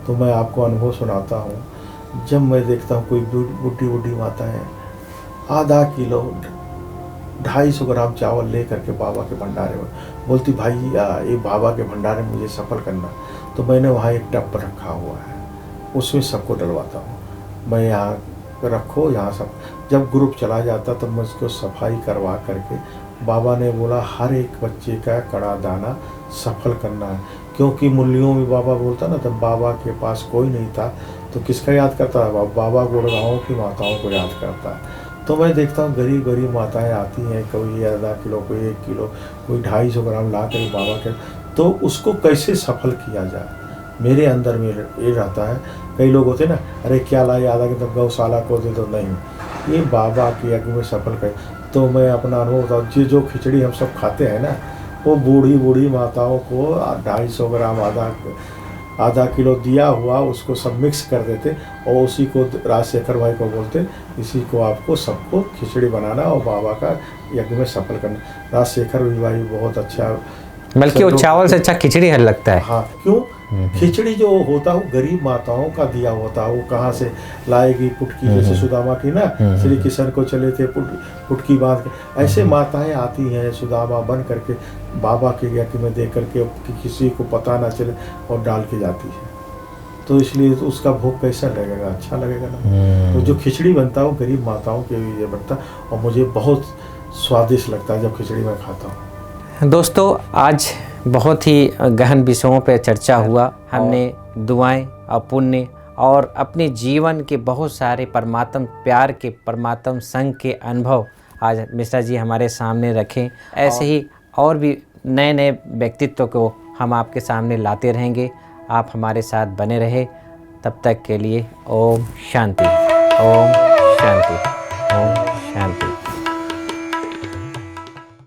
तो मैं आपको अनुभव सुनाता हूँ। जब मैं देखता हूँ कोई बूढ़ी माताएँ आधा किलो 250 ग्राम चावल ले करके बाबा के भंडारे में, बोलती भाई ये बाबा के भंडारे में मुझे सफल करना। तो मैंने वहाँ एक टब रखा हुआ है, उसमें सबको डलवाता हूँ मैं, यहाँ रखो यहाँ सब। जब ग्रुप चला जाता तो मैं उसको सफाई करवा करके, बाबा ने बोला हर एक बच्चे का कड़ा दाना सफल करना है, क्योंकि मूल्यों में बाबा बोलता ना, तब बाबा के पास कोई नहीं था तो किसका याद करता है? बाबा गुड़गांव की माताओं को याद करता है। तो मैं देखता हूँ गरीब गरीब माताएं आती हैं, कोई आधा किलो, कोई 1 किलो, कोई 250 ग्राम ला कर बाबा के, तो उसको कैसे सफल किया जाए मेरे अंदर में ये रहता है। कई लोग होते ना, अरे क्या लाए आधा किलो गौशाला को दे दो, नहीं, ये बाबा के यज्ञ में सफल कर। तो मैं अपना अनुभव बताऊँ, जो खिचड़ी हम सब खाते हैं ना, वो बूढ़ी बूढ़ी माताओं को 250 ग्राम आधा किलो दिया हुआ उसको सब मिक्स कर देते और उसी को राजशेखर भाई को बोलते, इसी को आपको सबको खिचड़ी बनाना और बाबा का यज्ञ में सफल करना। राजशेखर भाई बहुत अच्छा, बल्कि वो चावल से अच्छा खिचड़ी हल लगता है। हाँ, क्यों? खिचड़ी जो होता है वो गरीब माताओं का दिया होता है, वो कहाँ से लाएगी? पुटकी, जैसे सुदामा की ना, श्री कृष्ण को चले थे पुटकी बांध के, ऐसे माताएं आती हैं सुदामा बन करके बाबा के यज्ञ में दे करके, किसी को पता ना चले और डाल के जाती है। तो इसलिए तो उसका भोग कैसा लगेगा? अच्छा लगेगा ना। तो जो खिचड़ी बनता है वो गरीब माताओं के लिए बनता है और मुझे बहुत स्वादिष्ट लगता है जब खिचड़ी मैं खाता हूँ। दोस्तों, आज बहुत ही गहन विषयों पर चर्चा हुआ। हमने दुआएं और पुण्य और अपने जीवन के बहुत सारे परमात्म प्यार के, परमात्म संग के अनुभव आज मिश्रा जी हमारे सामने रखें। ऐसे ही और भी नए नए व्यक्तित्व को हम आपके सामने लाते रहेंगे। आप हमारे साथ बने रहे। तब तक के लिए ओम शांति, ओम शांति।